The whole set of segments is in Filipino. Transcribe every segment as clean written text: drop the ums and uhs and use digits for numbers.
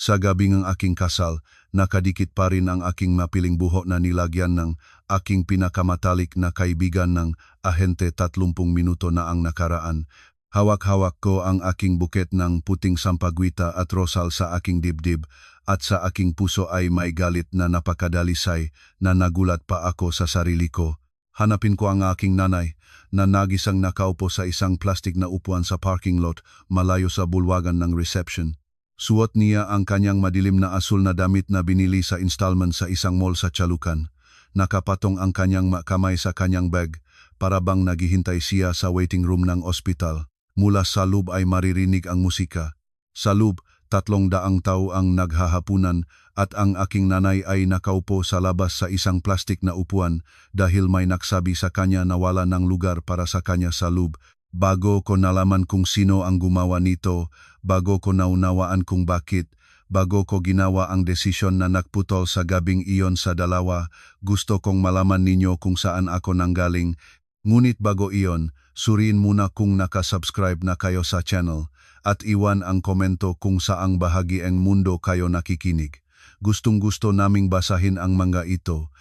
Sa gabi ng aking kasal, nakadikit pa rin ang aking mapiling buhok na nilagyan ng aking pinakamatalik na kaibigan ng ahente 30 minuto na ang nakaraan. Hawak-hawak ko ang aking buket ng puting sampaguita at rosal sa aking dibdib at sa aking puso ay may galit na napakadalisay na nagulat pa ako sa sarili ko. Hanapin ko ang aking nanay na nagisang nakaupo sa isang plastik na upuan sa parking lot malayo sa bulwagan ng reception. Suot niya ang kanyang madilim na asul na damit na binili sa installment sa isang mall sa Chalukan. Nakapatong ang kanyang kamay sa kanyang bag para bang naghihintay siya sa waiting room ng ospital. Mula sa loob ay maririnig ang musika. Sa loob, 300 tao ang naghahapunan at ang aking nanay ay nakaupo sa labas sa isang plastik na upuan dahil may nagsabi sa kanya na wala ng lugar para sa kanya sa loob. Bago ko nalaman kung sino ang gumawa nito, bago ko naunawaan kung bakit, bago ko ginawa ang desisyon na nagputol sa gabing iyon sa dalawa, gusto kong malaman ninyo kung saan ako nanggaling. Ngunit bago iyon, suriin muna kung nakasubscribe na kayo sa channel at iwan ang komento kung saang bahagi ng mundo kayo nakikinig. Gustong-gusto naming basahin ang mga ito.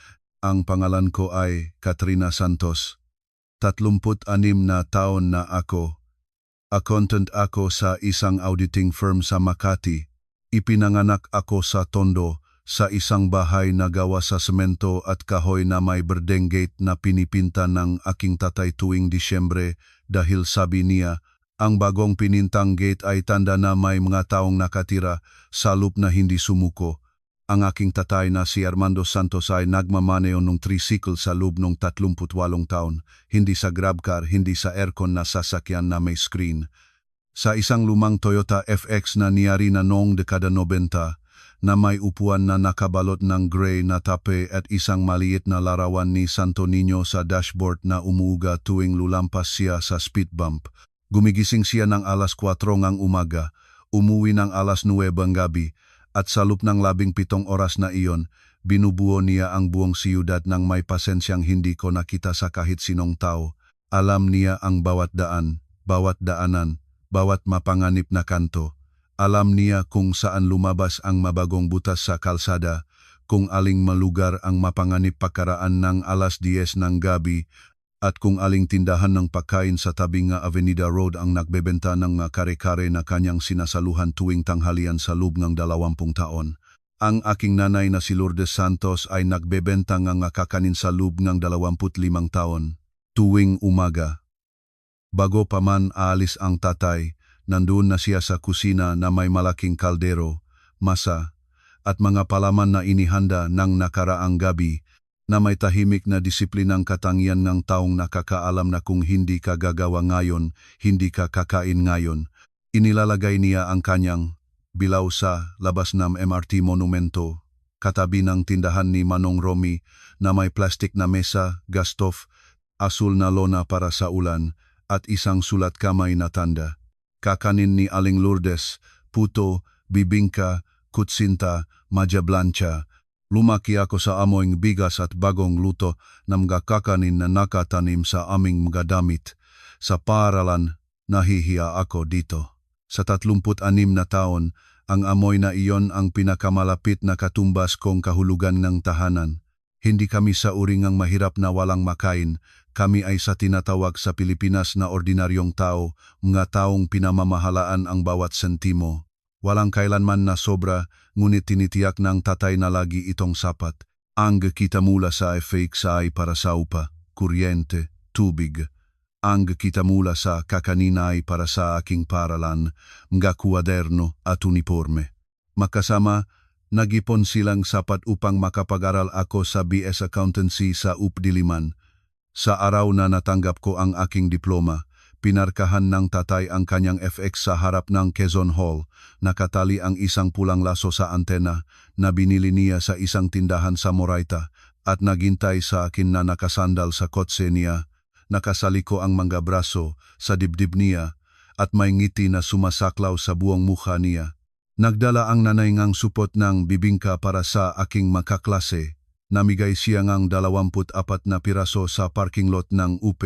Ang pangalan ko ay Katrina Santos. 36 na taon na ako. Accountant ako sa isang auditing firm sa Makati. Ipinanganak ako sa Tondo, sa isang bahay na gawa sa semento at kahoy na may berdeng gate na pinipinta ng aking tatay tuwing Disyembre dahil sabi niya, ang bagong pinintang gate ay tanda na may mga taong nakatira sa loob na hindi sumuko. Ang aking tatay na si Armando Santos ay nagmamaneo ng tricycle sa loob ng 38 taon, hindi sa grabcar, hindi sa aircon na sasakyan na may screen. Sa isang lumang Toyota FX na niyari na noong dekada 90, na may upuan na nakabalot ng gray na tape at isang maliit na larawan ni Santo Niño sa dashboard na umuuga tuwing lulampas siya sa speed bump. Gumigising siya ng alas 4 ng umaga, umuwi ng alas 9 ng gabi, at sa loob ng 17 oras na iyon, binubuo niya ang buong siyudad ng may pasensyang hindi ko nakita sa kahit sinong tao. Alam niya ang bawat daan, bawat daanan, bawat mapanganib na kanto. Alam niya kung saan lumabas ang mabagong butas sa kalsada, kung aling malugar ang mapanganib pakaraan ng alas 10 ng gabi, at kung aling tindahan ng pagkain sa tabing nga Avenida Road ang nagbebenta ng kare-kare na kanyang sinasaluhan tuwing tanghalian sa loob ng 20 taon. Ang aking nanay na si Lourdes Santos ay nagbebenta ng kakanin sa loob ng 25 taon, tuwing umaga. Bago pa man aalis ang tatay, nandoon na siya sa kusina na may malaking kaldero, masa, at mga palaman na inihanda ng nakaraang gabi, na may tahimik na disiplinang katangian ng taong nakakaalam na kung hindi ka gagawa ngayon, hindi ka kakain ngayon. Inilalagay niya ang kanyang bilaw sa labas ng MRT Monumento, katabi ng tindahan ni Manong Romy na may plastik na mesa, gas stove, asul na lona para sa ulan, at isang sulat kamay na tanda. Kakanin ni Aling Lourdes, puto, bibingka, kutsinta, majablancha. Lumaki ako sa amoing bigas at bagong luto na mga kakanin na nakatanim sa aming mga damit. Sa paaralan, nahihiya ako dito. Sa 36 na taon, ang amoy na iyon ang pinakamalapit na katumbas kong kahulugan ng tahanan. Hindi kami sa uringang mahirap na walang makain, kami ay sa tinatawag sa Pilipinas na ordinaryong tao, mga taong pinamamahalaan ang bawat sentimo. Walang kailanman na sobra, ngunit tinitiyak ng tatay na lagi itong sapat. Ang kita mula sa FX ay para sa upa, kuryente, tubig. Ang kita mula sa kakanina ay para sa aking paralan, mga kuwaderno at uniforme. Makasama, nagipon silang sapat upang makapag-aral ako sa BS Accountancy sa UP Diliman. Sa araw na natanggap ko ang aking diploma, pinarkahan ng tatay ang kanyang FX sa harap ng Quezon Hall, nakatali ang isang pulang laso sa antena na binili niya sa isang tindahan sa Moraita at naghintay sa akin na nakasandal sa kotse niya. Nakasaliko ang mga braso sa dibdib niya at may ngiti na sumasaklaw sa buong mukha niya. Nagdala ang nanay ngang supot ng bibingka para sa aking makaklase. Namigay siya ngang 24 na piraso sa parking lot ng UP.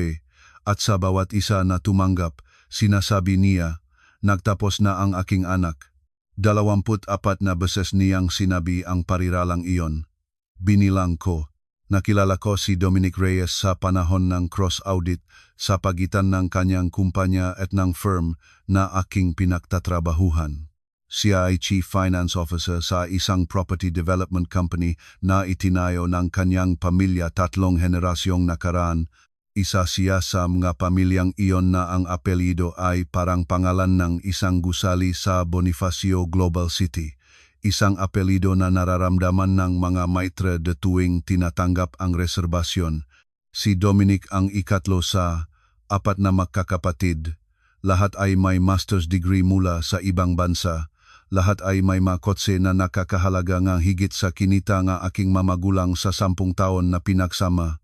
At sa bawat isa na tumanggap, sinasabi niya, nagtapos na ang aking anak. 24 na beses niyang sinabi ang pariralang iyon. Binilang ko. Nakilala ko si Dominic Reyes sa panahon ng cross-audit sa pagitan ng kanyang kumpanya at ng firm na aking pinagtatrabahuhan. Siya ay Chief Finance Officer sa isang property development company na itinayo ng kanyang pamilya 3 henerasyong nakaraan. Isa siya sa mga pamilyang iyon na ang apelyido ay parang pangalan ng isang gusali sa Bonifacio Global City. Isang apelyido na nararamdaman ng mga maitre de tuwing tinatanggap ang reserbasyon. Si Dominic ang ikatlo sa 4 na magkakapatid. Lahat ay may master's degree mula sa ibang bansa. Lahat ay may makotse na nakakahalaga nga higit sa kinita nga aking mamagulang sa 10 taon na pinagsama.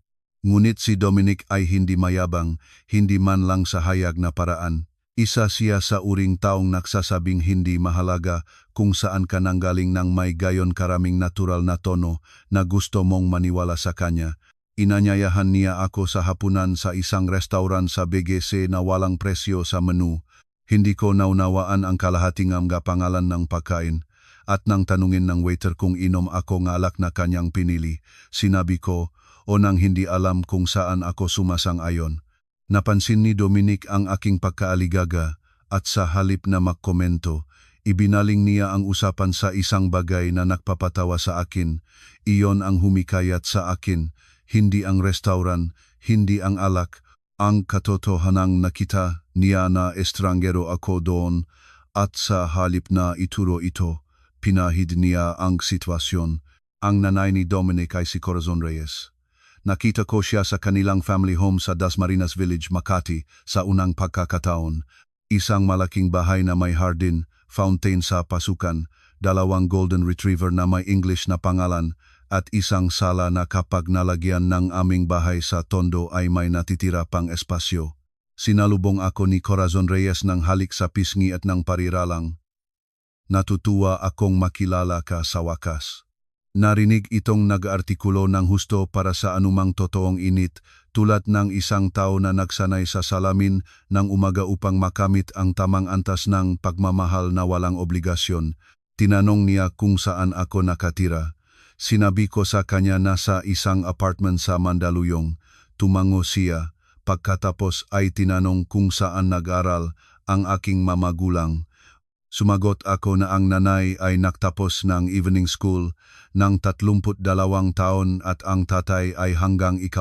Ngunit si Dominic ay hindi mayabang, hindi man lang sa hayag na paraan. Isa siya sa uring taong nagsasabing hindi mahalaga kung saan ka nanggaling ng may gayon karaming natural na tono na gusto mong maniwala sa kanya. Inanyayahan niya ako sa hapunan sa isang restaurant sa BGC na walang presyo sa menu. Hindi ko naunawaan ang kalahating mga pangalan ng pagkain at nang tanungin ng waiter kung inom ako ng alak na kanyang pinili, sinabi ko o nang hindi alam kung saan ako sumasang-ayon. Napansin ni Dominic ang aking pagkaaligaga at sa halip na magkomento, ibinaling niya ang usapan sa isang bagay na nagpapatawa sa akin. Iyon ang humikayat sa akin, hindi ang restaurant, hindi ang alak, ang katotohanang nakita niya na estranggero ako doon at sa halip na ituro ito, pinahid niya ang sitwasyon. Ang nanay ni Dominic ay si Corazon Reyes. Nakita ko siya sa kanilang family home sa Dasmariñas Village, Makati sa unang pagkakataon. Isang malaking bahay na may hardin, fountain sa pasukan, 2 golden retriever na may English na pangalan, at isang sala na kapag nalagyan ng aming bahay sa tondo ay may natitira pang espasyo. Sinalubong ako ni Corazon Reyes ng halik sa pisngi at ng pariralang. Natutuwa akong makilala ka sa wakas. Narinig itong nag-artikulo ng husto para sa anumang totoong init tulad ng isang tao na nagsanay sa salamin ng umaga upang makamit ang tamang antas ng pagmamahal na walang obligasyon. Tinanong niya kung saan ako nakatira. Sinabi ko sa kanya na sa isang apartment sa Mandaluyong. Tumango siya. Pagkatapos ay tinanong kung saan nag-aral ang aking mamagulang. Sumagot ako na ang nanay ay nagtapos ng evening school ng 32 taon at ang tatay ay hanggang 8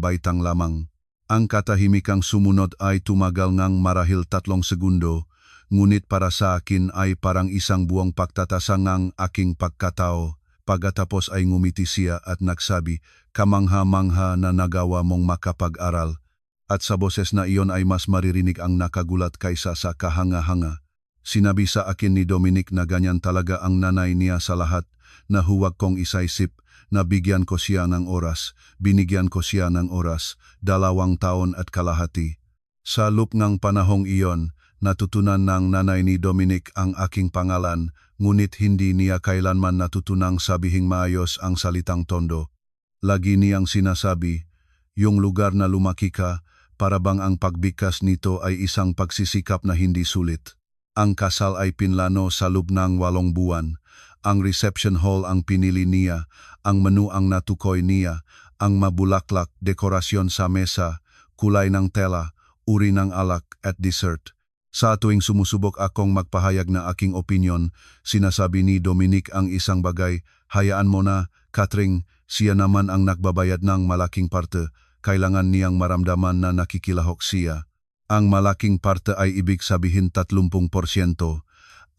baitang lamang. Ang katahimikang sumunod ay tumagal ng marahil 3 segundo, ngunit para sa akin ay parang isang buong pagtatasa ng aking pagkatao. Pagkatapos ay ngumiti siya at nagsabi, "Kamangha-mangha na nagawa mong makapag-aral." At sa boses na iyon ay mas maririnig ang nakagulat kaysa sa kahanga-hanga. Sinabi sa akin ni Dominic na ganyan talaga ang nanay niya sa lahat, na huwag kong isaisip, na bigyan ko siya ng oras, binigyan ko siya ng oras, 2 taon at kalahati. Sa loob ng panahong iyon, natutunan ng nanay ni Dominic ang aking pangalan, ngunit hindi niya kailanman natutunang sabihing maayos ang salitang tondo. Lagi niyang sinasabi, yung lugar na lumaki ka, para bang ang pagbigkas nito ay isang pagsisikap na hindi sulit. Ang kasal ay pinlano sa loob ng 8 buwan. Ang reception hall ang pinili niya, ang menu ang natukoy niya, ang mabulaklak, dekorasyon sa mesa, kulay ng tela, uri ng alak at dessert. Sa tuwing sumusubok akong magpahayag na aking opinyon, sinasabi ni Dominic ang isang bagay, "Hayaan mo na, Catherine, siya naman ang nagbabayad ng malaking parte, kailangan niyang maramdaman na nakikilahok siya." Ang malaking parte ay ibig sabihin 30%.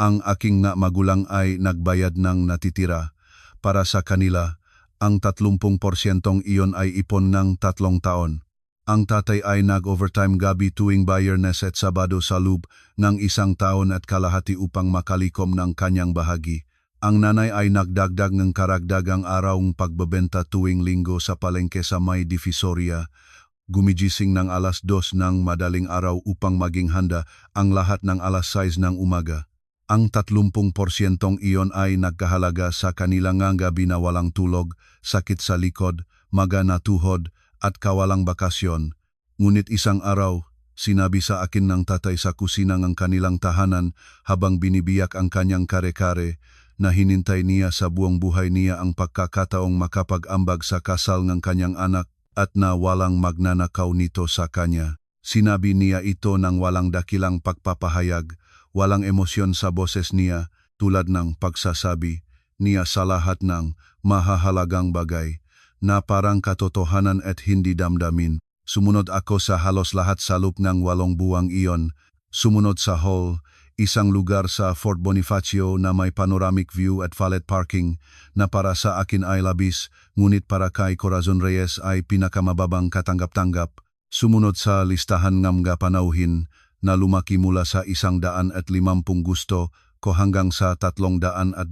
Ang aking na magulang ay nagbayad ng natitira. Para sa kanila, ang 30% iyon ay ipon ng 3 taon. Ang tatay ay nag-overtime gabi tuwing Biyernes at Sabado sa loob ng 1 taon at kalahati upang makalikom ng kanyang bahagi. Ang nanay ay nagdagdag ng karagdagang arawng pagbebenta tuwing Linggo sa palengke sa May Divisoria. Gumigising ng 2:00 ng madaling araw upang maging handa ang lahat ng 6:00 ng umaga. Ang 30% iyon ay nagkahalaga sa kanilang gabi na walang tulog, sakit sa likod, maga na tuhod, at kawalang bakasyon. Ngunit isang araw, Sinabi sa akin ng tatay sa kusina ng kanilang tahanan habang binibiyak ang kanyang kare-kare na hinintay niya sa buong buhay niya ang pagkakataong makapag-ambag sa kasal ng kanyang anak at na walang magnanakaw nito sa kanya. Sinabi niya ito ng walang dakilang pagpapahayag, walang emosyon sa boses niya tulad ng pagsasabi niya sa lahat ng mahahalagang bagay na parang katotohanan at hindi damdamin. Sumunod ako sa halos lahat sa loob ng 8 buwang iyon. Sumunod sa hall, isang lugar sa Fort Bonifacio na may panoramic view at valet parking na para sa akin ay labis, ngunit para kay Corazon Reyes ay pinakamababang katanggap-tanggap. Sumunod sa listahan ng mga panauhin na lumaki mula sa 150 gusto ko hanggang sa 320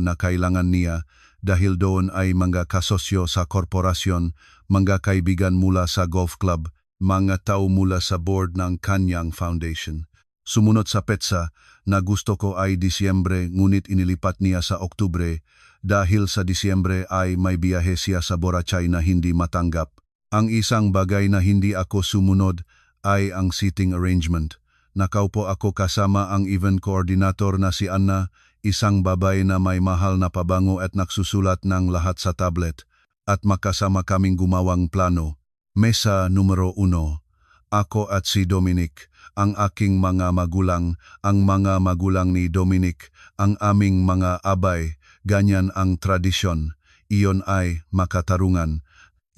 na kailangan niya dahil doon ay mga kasosyo sa korporasyon, mga kaibigan mula sa golf club, mga tao mula sa board ng kanyang foundation. Sumunod sa petsa na gusto ko ay Disyembre ngunit inilipat niya sa Oktubre dahil sa Disyembre ay may biyahe siya sa Boracay na hindi matanggap. Ang isang bagay na hindi ako sumunod ay ang seating arrangement. Nakaupo ako kasama ang event coordinator na si Anna, isang babae na may mahal na pabango at nagsusulat ng lahat sa tablet, at makasama kaming gumawang plano. Mesa numero 1. Ako at si Dominic, ang aking mga magulang, ang mga magulang ni Dominic, ang aming mga abay, ganyan ang tradisyon. Iyon ay makatarungan.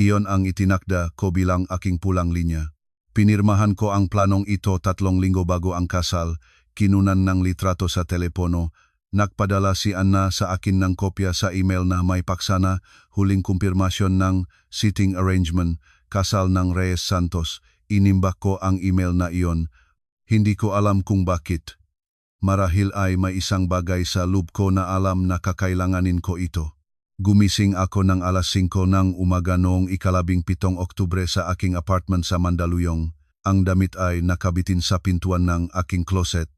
Iyon ang itinakda ko bilang aking pulang linya. Pinirmahan ko ang planong ito 3 linggo bago ang kasal, kinunan ng litrato sa telepono, nagpadala si Anna sa akin ng kopya sa email na may paksana, huling kumpirmasyon ng seating arrangement, kasal ng Reyes Santos. Inimbak ko ang email na iyon. Hindi ko alam kung bakit. Marahil ay may isang bagay sa loob ko na alam na kakailanganin ko ito. Gumising ako ng alas 5 ng umaga noong 17 Oktubre sa aking apartment sa Mandaluyong. Ang damit ay nakabitin sa pintuan ng aking closet.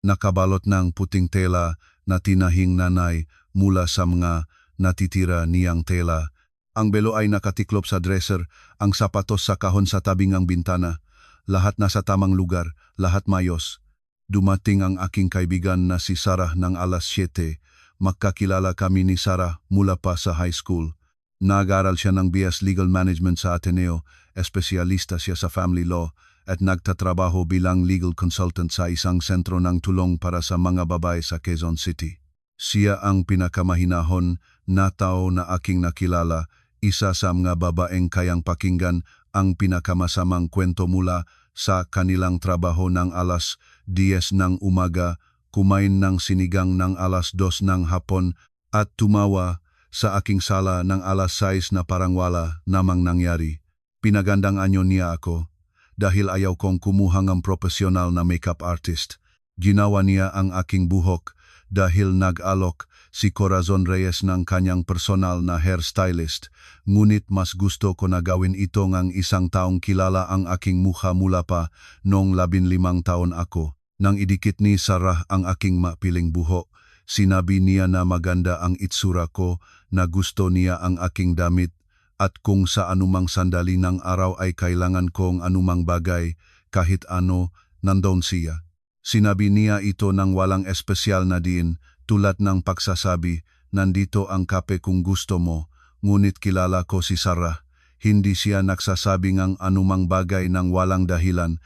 Nakabalot ng puting tela na tinahing nanay mula sa mga natitira niyang tela. Ang belo ay nakatiklop sa dresser, ang sapatos sa kahon sa tabing ng bintana. Lahat nasa tamang lugar, lahat mayos. Dumating ang aking kaibigan na si Sarah ng alas 7. Magkakilala kami ni Sarah mula pa sa high school. Nag-aral siya ng BS Legal Management sa Ateneo, espesyalista siya sa family law at nagtatrabaho bilang legal consultant sa isang sentro ng tulong para sa mga babae sa Quezon City. Siya ang pinakamahinahon na tao na aking nakilala, isa sa mga babaeng kayang pakinggan ang pinakamasamang kwento mula sa kanilang trabaho ng alas 10 ng umaga, kumain ng sinigang ng alas 2 ng hapon at tumawa sa aking sala ng alas 6 na parang wala namang nangyari. Pinagandang anyo niya ako dahil ayaw kong kumuha ng profesional na makeup artist. Ginawa niya ang aking buhok dahil nag-alok si Corazon Reyes ng kanyang personal na hairstylist, ngunit mas gusto ko na gawin ito ng isang taong kilala ang aking mukha mula pa noong 15 taon ako. Nang idikit ni Sarah ang aking mapiling buhok, sinabi niya na maganda ang itsura ko, na gusto niya ang aking damit, at kung sa anumang sandali ng araw ay kailangan kong anumang bagay, kahit ano, nandoon siya. Sinabi niya ito ng walang espesyal na diin, tulad ng pagsasabi, nandito ang kape kung gusto mo, ngunit kilala ko si Sarah. Hindi siya nagsasabi ng anumang bagay ng walang dahilan.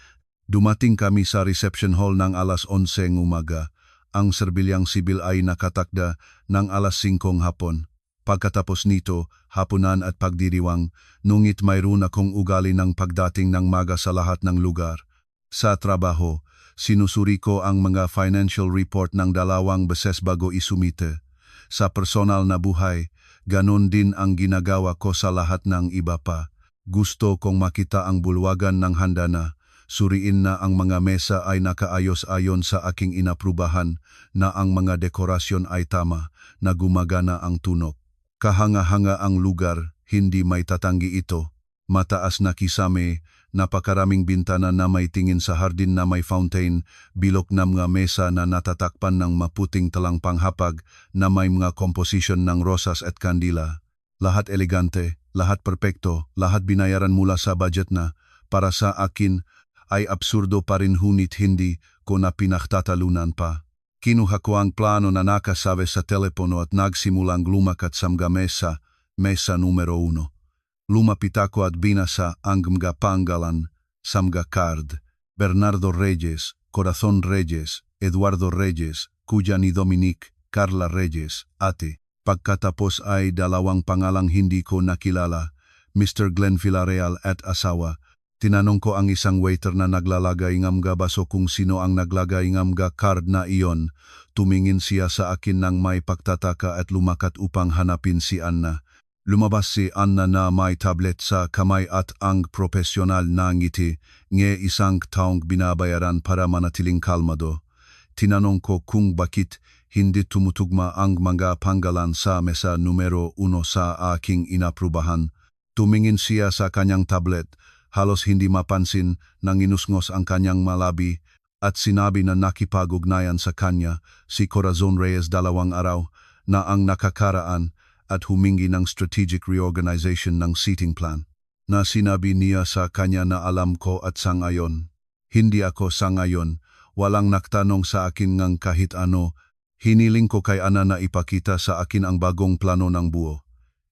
Dumating kami sa reception hall ng alas 11 ng umaga. Ang serbilyang sibil ay nakatakda ng alas 5 hapon. Pagkatapos nito, hapunan at pagdiriwang, nungit mayroon akong ugali ng pagdating ng maga sa lahat ng lugar. Sa trabaho, sinusuri ko ang mga financial report ng 2 beses bago isumite. Sa personal na buhay, ganon din ang ginagawa ko sa lahat ng iba pa. Gusto kong makita ang bulwagan ng handa na. Suriin na ang mga mesa ay nakaayos ayon sa aking inaprubahan, na ang mga dekorasyon ay tama, na gumagana ang tunog. Kahanga-hanga ang lugar, hindi may tatanggi ito. Mataas na kisame, napakaraming bintana na may tingin sa hardin na may fountain, bilog na mga mesa na natatakpan ng maputing talang panghapag na may mga komposisyon ng rosas at kandila. Lahat elegante, lahat perpekto, lahat binayaran mula sa budget na. Para sa akin, ay absurdo pa rin hunit hindi ko na pinagtatalunan pa. Kinuha ko ang plano na nakasabi sa telepono at nagsimulang lumakat sa mga mesa numero 1. Lumapit ako at binasa ang mga pangalan sa mga card. Bernardo Reyes, Corazon Reyes, Eduardo Reyes, Kuya ni Dominic, Carla Reyes, ate. Pagkatapos ay 2 pangalang hindi ko nakilala, Mr. Glenn Villarreal at asawa. Tinanong ko ang isang waiter na naglalagay ng mga baso kung sino ang naglagay ng mga card na iyon. Tumingin siya sa akin ng may pagtataka at lumakat upang hanapin si Anna. Lumabas si Anna na may tablet sa kamay at ang profesional na ngiti, isang taong binabayaran para manatiling kalmado. Tinanong ko kung bakit hindi tumutugma ang mga pangalan sa mesa numero 1 sa aking inaprubahan. Tumingin siya sa kanyang tablet, halos hindi mapansin nang inusngos ang kanyang malabi at sinabi na nakipag-ugnayan sa kanya si Corazon Reyes 2 araw na ang nakakaraan at humingi ng strategic reorganization ng seating plan. Na sinabi niya sa kanya na alam ko at sangayon. Hindi ako sangayon, walang nagtanong sa akin ng kahit ano. Hiniling ko kay Ana na ipakita sa akin ang bagong plano ng buo.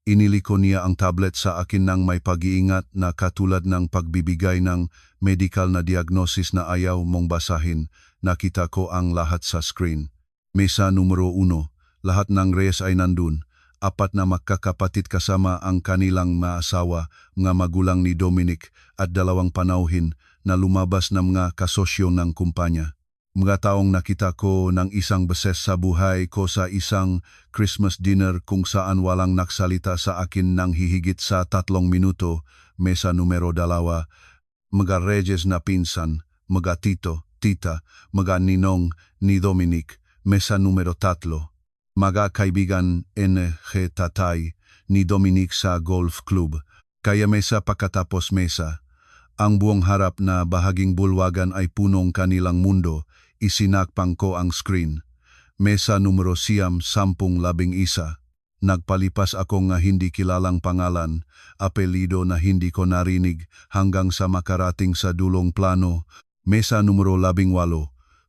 Iniliko niya ang tablet sa akin ng may pag-iingat na katulad ng pagbibigay ng medical na diagnosis na ayaw mong basahin. Nakita ko ang lahat sa screen. Mesa numero 1, lahat ng Reyes ay nandun. 4 na magkakapatid kasama ang kanilang maasawa, mga magulang ni Dominic at 2 panauhin na lumabas na mga kasosyo ng kumpanya. Mga taong nakita ko ng isang beses sa buhay ko sa isang Christmas dinner kung saan walang nagsalita sa akin ng hihigit sa 3 minuto. Mesa numero 2, mga Reyes na pinsan, mga tito, tita, mga ninong ni Dominic. Mesa numero 3, mga kaibigan NG tatay ni Dominic sa golf club. Kaya mesa pagkatapos mesa, ang buong harap na bahaging bulwagan ay punong kanilang mundo. Isinakpang ko ang screen. Mesa numero 10, 11. Nagpalipas ako nga hindi kilalang pangalan, apelido na hindi ko narinig hanggang sa makarating sa dulong plano. Mesa numero 18.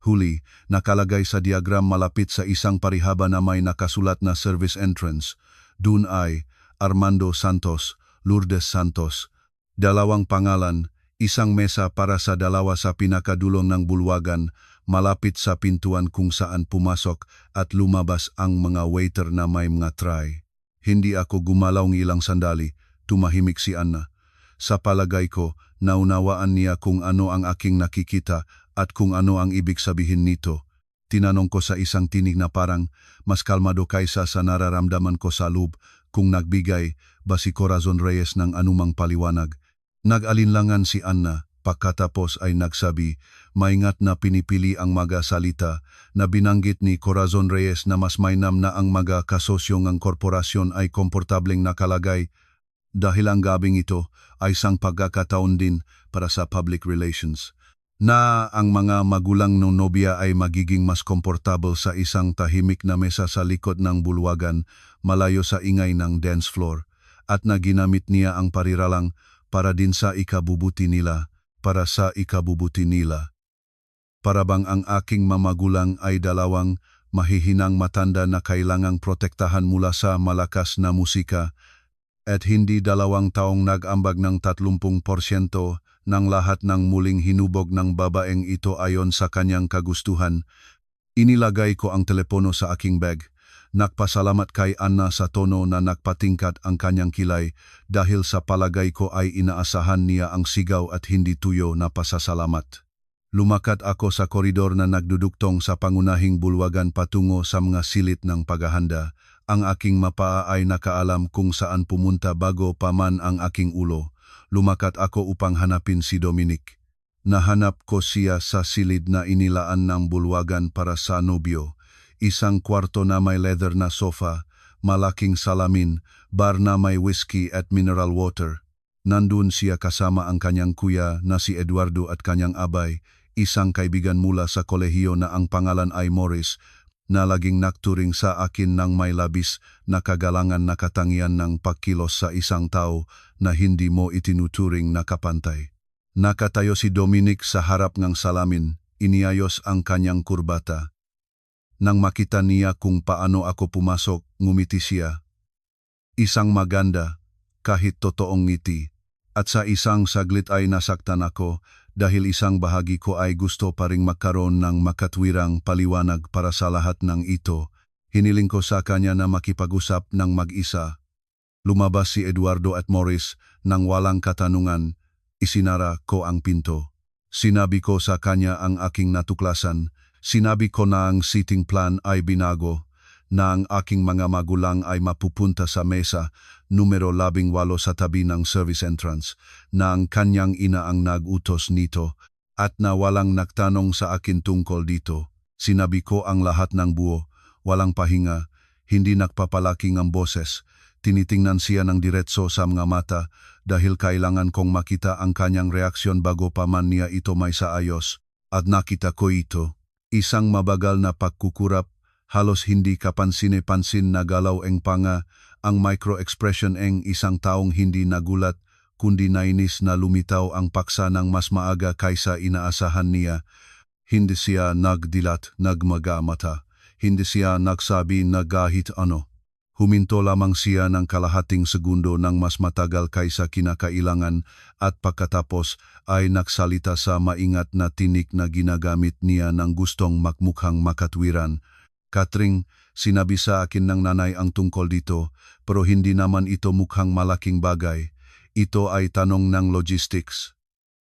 Huli, nakalagay sa diagram malapit sa isang parihaba na may nakasulat na service entrance. Dun ay Armando Santos, Lourdes Santos. 2 pangalan, isang mesa para sa 2 sa pinakadulong ng bulwagan, malapit sa pintuan kung saan pumasok at lumabas ang mga waiter na may mga tray. Hindi ako gumalaw ng ilang sandali, tumahimik si Anna. Sa palagay ko, naunawaan niya kung ano ang aking nakikita at kung ano ang ibig sabihin nito. Tinanong ko sa isang tinig na parang mas kalmado kaysa sa nararamdaman ko sa loob kung nagbigay ba si Corazon Reyes ng anumang paliwanag. Nag-alinlangan si Anna. Pagkatapos ay nagsabi, maingat na pinipili ang mga salita na binanggit ni Corazon Reyes na mas mainam na ang mga kasosyo ng korporasyon ay komportableng nakalagay dahil ang gabing ito ay isang pagkakataon din para sa public relations. Na ang mga magulang ng nobya ay magiging mas komportable sa isang tahimik na mesa sa likod ng bulwagan malayo sa ingay ng dance floor at na ginamit niya ang pariralang para din sa ikabubuti nila. Para sa ikabubuti nila. Parabang ang aking mamagulang ay 2 mahihinang matanda na kailangang protektahan mula sa malakas na musika at hindi 2 taong nag-ambag ng 30% ng lahat ng muling hinubog ng babaeng ito ayon sa kanyang kagustuhan. Inilagay ko ang telepono sa aking bag. Nagpasalamat kay Anna sa tono na nagpatingkat ang kanyang kilay dahil sa palagay ko ay inaasahan niya ang sigaw at hindi tuyo na pasasalamat. Lumakat ako sa koridor na nagdudugtong sa pangunahing bulwagan patungo sa mga silit ng paghahanda. Ang aking mapaa ay nakaalam kung saan pumunta bago pa man ang aking ulo. Lumakat ako upang hanapin si Dominic. Nahanap ko siya sa silid na inilaan ng bulwagan para sa nobyo. Isang kwarto na may leather na sofa, malaking salamin, bar na may whiskey at mineral water. Nandun siya kasama ang kanyang kuya na si Eduardo at kanyang abay, isang kaibigan mula sa kolehiyo na ang pangalan ay Morris, na laging nagturing sa akin ng may labis na kagalangan na katangian ng pagkilos sa isang tao na hindi mo itinuturing na kapantay. Nakatayo si Dominic sa harap ng salamin, iniayos ang kanyang kurbata. Nang makita niya kung paano ako pumasok, ngumiti siya. Isang maganda, kahit totoong ngiti. At sa isang saglit ay nasaktan ako dahil isang bahagi ko ay gusto pa ring magkaroon ng makatwirang paliwanag para sa lahat ng ito. Hiniling ko sa kanya na makipag-usap ng mag-isa. Lumabas si Eduardo at Morris nang walang katanungan. Isinara ko ang pinto. Sinabi ko sa kanya ang aking natuklasan. Sinabi ko na ang seating plan ay binago, na ang aking mga magulang ay mapupunta sa mesa numero 18 sa tabi ng service entrance, na ang kanyang ina ang nag-utos nito, at na walang nagtanong sa akin tungkol dito. Sinabi ko ang lahat ng buo, walang pahinga, hindi nagpapalaking ang boses. Tinitingnan siya ng diretso sa mga mata dahil kailangan kong makita ang kanyang reaksyon bago pa man niya ito may saayos. At nakita ko ito. Isang mabagal na pagkukurap, halos hindi kapansin-pansin na galaw ang panga, ang micro-expression ng isang taong hindi nagulat, kundi nainis na lumitaw ang paksa ng mas maaga kaysa inaasahan niya. Hindi siya nagdilat, nagmaga mata. Hindi siya nagsabi na kahit ano. Huminto lamang siya ng kalahating segundo ng mas matagal kaysa kinakailangan at pagkatapos ay nagsalita sa maingat na tinik na ginagamit niya ng gustong makmukhang makatwiran. Katring, sinabi sa akin ng nanay ang tungkol dito, pero hindi naman ito mukhang malaking bagay. Ito ay tanong ng logistics.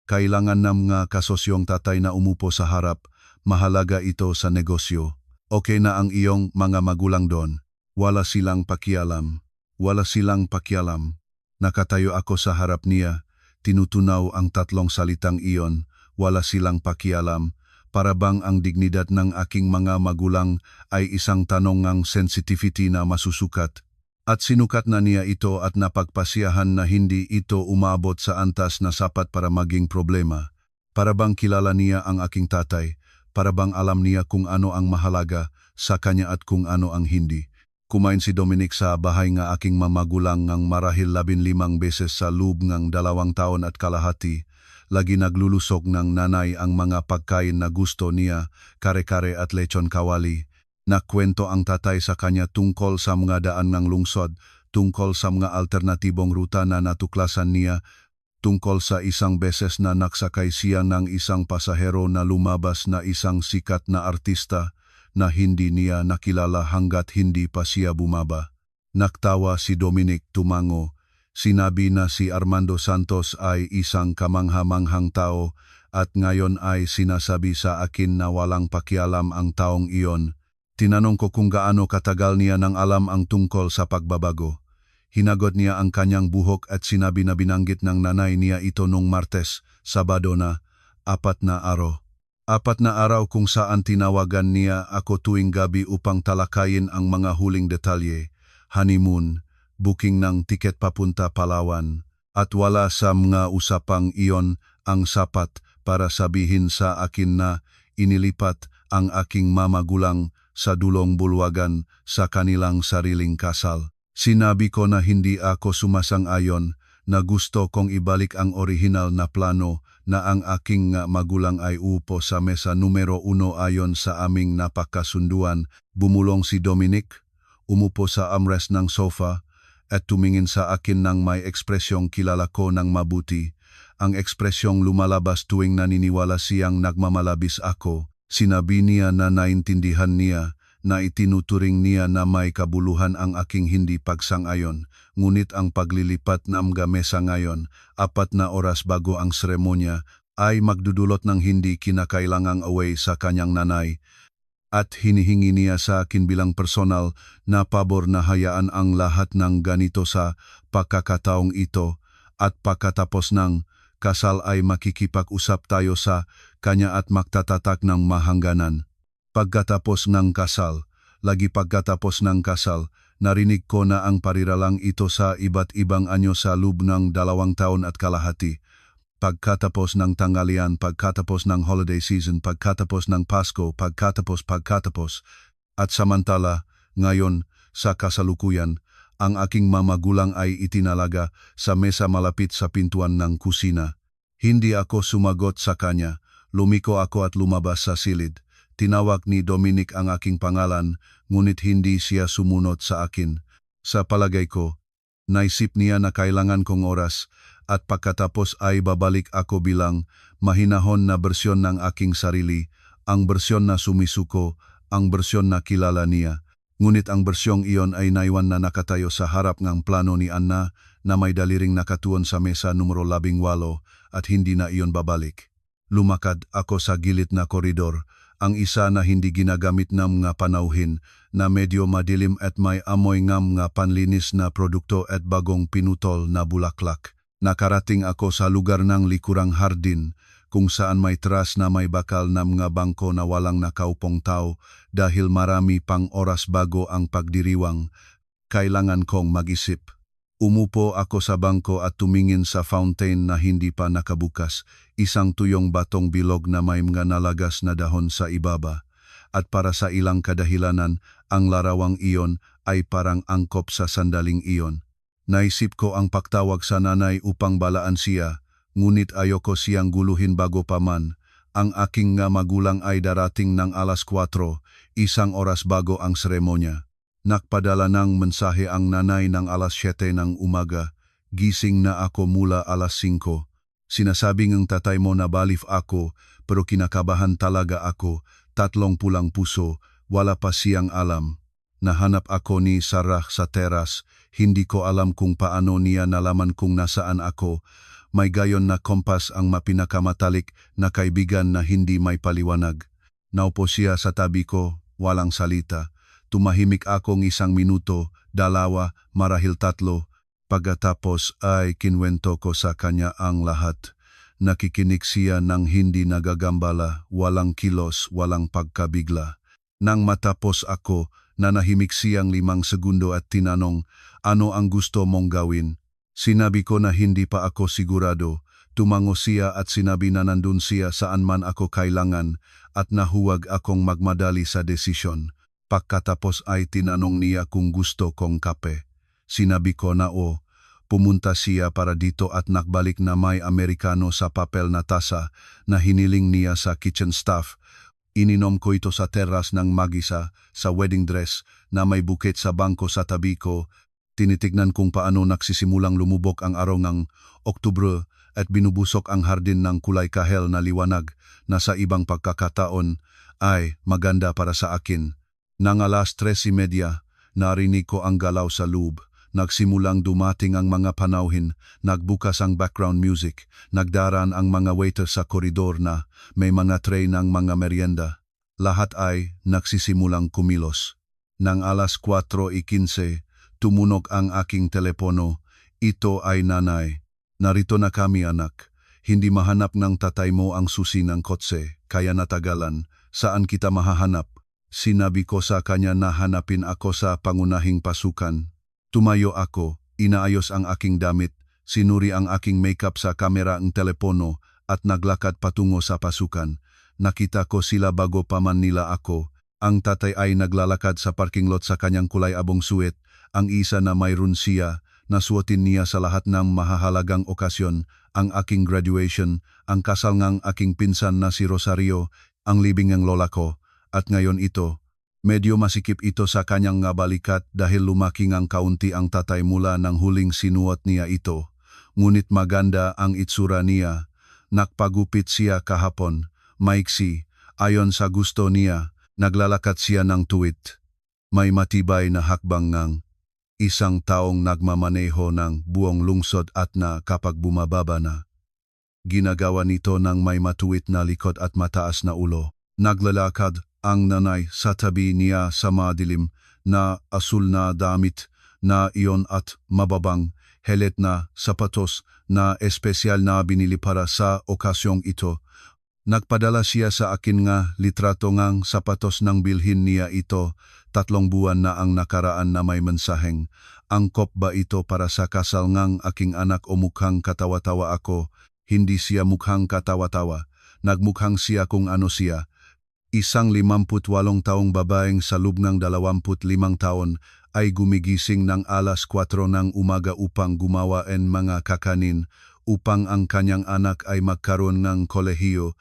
Kailangan ng mga kasosyong tatay na umupo sa harap, mahalaga ito sa negosyo. Okay na ang iyong mga magulang doon. Wala silang pakialam. Wala silang pakialam. Nakatayo ako sa harap niya, tinutunaw ang tatlong salitang iyon, wala silang pakialam, para bang ang dignidad ng aking mga magulang ay isang tanong ng sensitivity na masusukat. At sinukat na niya ito at napagpasiyahan na hindi ito umabot sa antas na sapat para maging problema. Para bang kilala niya ang aking tatay, para bang alam niya kung ano ang mahalaga sa kanya at kung ano ang hindi. Kumain si Dominic sa bahay nga aking mamagulang ng marahil 15 beses sa loob ng 2 taon at kalahati. Lagi naglulusog ng nanay ang mga pagkain na gusto niya, kare-kare at lechon kawali. Nakwento ang tatay sa kanya tungkol sa mga daan ng lungsod, tungkol sa mga alternatibong ruta na natuklasan niya, tungkol sa isang beses na naksakay siya ng isang pasahero na lumabas na isang sikat na artista, na hindi niya nakilala hanggat hindi pa siya bumaba. Naktawa si Dominic tumango. Sinabi na si Armando Santos ay isang kamangha-manghang tao at ngayon ay sinasabi sa akin na walang pakialam ang taong iyon. Tinanong ko kung gaano katagal niya nang alam ang tungkol sa pagbabago. Hinagot niya ang kanyang buhok at sinabi na binanggit ng nanay niya ito nung Martes, Sabado na, 4 na araw. 4 na araw kung saan tinawagan niya ako tuwing gabi upang talakayin ang mga huling detalye, honeymoon, booking ng tiket papunta Palawan, at wala sa mga usapang iyon ang sapat para sabihin sa akin na inilipat ang aking mamagulang sa dulong bulwagan sa kanilang sariling kasal. Sinabi ko na hindi ako sumasang-ayon, na gusto kong ibalik ang orihinal na plano na ang aking magulang ay upo sa mesa numero 1 ayon sa aming napakasunduan. Bumulong si Dominic, umupo sa armrest ng sofa at tumingin sa akin ng may ekspresyong kilala ko ng mabuti. Ang ekspresyong lumalabas tuwing naniniwala siyang nagmamalabis ako. Sinabi niya na naintindihan niya, na itinuturing niya na may kabuluhan ang aking hindi pagsang-ayon, ngunit ang paglilipat ng mga mesa ngayon, 4 na oras bago ang seremonya, ay magdudulot ng hindi kinakailangang away sa kanyang nanay, at hinihingi niya sa akin bilang personal na pabor na hayaan ang lahat ng ganito sa pagkakataong ito, at pagkatapos ng kasal ay makikipag-usap tayo sa kanya at magtatatak ng mahangganan. Pagkatapos ng kasal, narinig ko na ang pariralang ito sa iba't ibang anyo sa loob ng 2 taon at kalahati. Pagkatapos ng tanghalian, pagkatapos ng holiday season, pagkatapos ng Pasko, pagkatapos. At samantala, ngayon, sa kasalukuyan, ang aking mamagulang ay itinalaga sa mesa malapit sa pintuan ng kusina. Hindi ako sumagot sa kanya. Lumiko ako at lumabas sa silid. Tinawag ni Dominic ang aking pangalan, ngunit hindi siya sumunod sa akin. Sa palagay ko, naisip niya na kailangan kong oras at pagkatapos ay babalik ako bilang mahinahon na bersyon ng aking sarili, ang bersyon na sumisuko, ang bersyon na kilala niya. Ngunit ang bersyong iyon ay naiwan na nakatayo sa harap ng plano ni Anna na may daliring nakatuon sa mesa numero 18 at hindi na iyon babalik. Lumakad ako sa gilid na koridor, ang isa na hindi ginagamit ng mga panauhin na medyo madilim at may amoy ng mga panlinis na produkto at bagong pinutol na bulaklak. Nakarating ako sa lugar ng likurang hardin kung saan may teras na may bakal na mga bangko na walang nakaupong tao dahil marami pang oras bago ang pagdiriwang. Kailangan kong mag-isip. Umupo ako sa bangko at tumingin sa fountain na hindi pa nakabukas, isang tuyong batong bilog na may mga nalagas na dahon sa ibaba. At para sa ilang kadahilanan, ang larawang iyon ay parang angkop sa sandaling iyon. Naisip ko ang pagtawag sa nanay upang balaan siya, ngunit ayoko siyang guluhin bago pa man. Ang aking nga magulang ay darating ng alas 4, isang oras bago ang seremonya. Nakpadala ng mensahe ang nanay ng alas 7 ng umaga. Gising na ako mula alas 5. Sinasabing ang tatay mo na balif ako, pero kinakabahan talaga ako, 3 pulang puso, wala pa siyang alam. Nahanap ako ni Sarah sa teras, hindi ko alam kung paano niya nalaman kung nasaan ako. May gayon na kompas ang mapinakamatalik na kaibigan na hindi may paliwanag. Naupo siya sa tabi ko, walang salita. Tumahimik akong 1 minuto, 2, marahil 3. Pagkatapos ay kinwento ko sa kanya ang lahat. Nakikinig siya ng hindi nagagambala, walang kilos, walang pagkabigla. Nang matapos ako, nanahimik siyang 5 segundo at tinanong, ano ang gusto mong gawin? Sinabi ko na hindi pa ako sigurado. Tumango siya at sinabi na nandun siya saan man ako kailangan at nahuwag akong magmadali sa desisyon. Pagkatapos ay tinanong niya kung gusto kong kape. Sinabi ko na o. Pumunta siya para dito at nakbalik na may Amerikano sa papel na tasa na hiniling niya sa kitchen staff. Ininom ko ito sa teras ng mag-isa sa wedding dress na may bukit sa bangko sa tabi ko. Tinitignan kung paano nagsisimulang lumubog ang araw ng Oktubre at binubusok ang hardin ng kulay kahel na liwanag na sa ibang pagkakataon ay maganda para sa akin. Nang alas 3:30, narinig ko ang galaw sa loob. Nagsimulang dumating ang mga panauhin, nagbukas ang background music, nagdaran ang mga waiter sa koridor na may mga tray ng mga merienda. Lahat ay nagsisimulang kumilos. Nang alas 4:15, tumunog ang aking telepono. Ito ay nanay. Narito na kami anak. Hindi mahanap ng tatay mo ang susi ng kotse, kaya natagalan. Saan kita mahahanap? Sinabi ko sa kanya na hanapin ako sa pangunahing pasukan. Tumayo ako, inaayos ang aking damit, sinuri ang aking makeup sa kamera ng telepono at naglakad patungo sa pasukan. Nakita ko sila bago pa man nila ako. Ang tatay ay naglalakad sa parking lot sa kanyang kulay abong suit. Ang isa na mayroon siya, nasuotin niya sa lahat ng mahahalagang okasyon, ang aking graduation, ang kasal ng aking pinsan na si Rosario, ang libing ng lola ko. At ngayon ito, medyo masikip ito sa kanyang nga balikat dahil lumaki ngang kaunti ang tatay mula nang huling sinuot niya ito. Ngunit maganda ang itsura niya. Nakpagupit siya kahapon, maiksi, ayon sa gusto niya, naglalakad siya ng tuwid. May matibay na hakbang ng isang taong nagmamaneho ng buong lungsod at na kapag bumababa na. Ginagawa nito ng may matuwid na likod at mataas na ulo. Naglalakad ang nanay sa tabi niya sa madilim na asul na damit na iyon at mababang helet na sapatos na espesyal na binili para sa okasyong ito. Nagpadala siya sa akin nga litrato ngang sapatos ng bilhin niya ito, 3 buwan na ang nakaraan na may mensaheng. Angkop ba ito para sa kasal ngang aking anak o mukhang katawa-tawa ako? Hindi siya mukhang katawa-tawa. Nagmukhang siya kung ano siya. Isang 58 taong babaeng sa loob ng 25 taon ay gumigising ng alas 4 ng umaga upang gumawa ng mga kakanin, upang ang kanyang anak ay magkaroon ng kolehiyo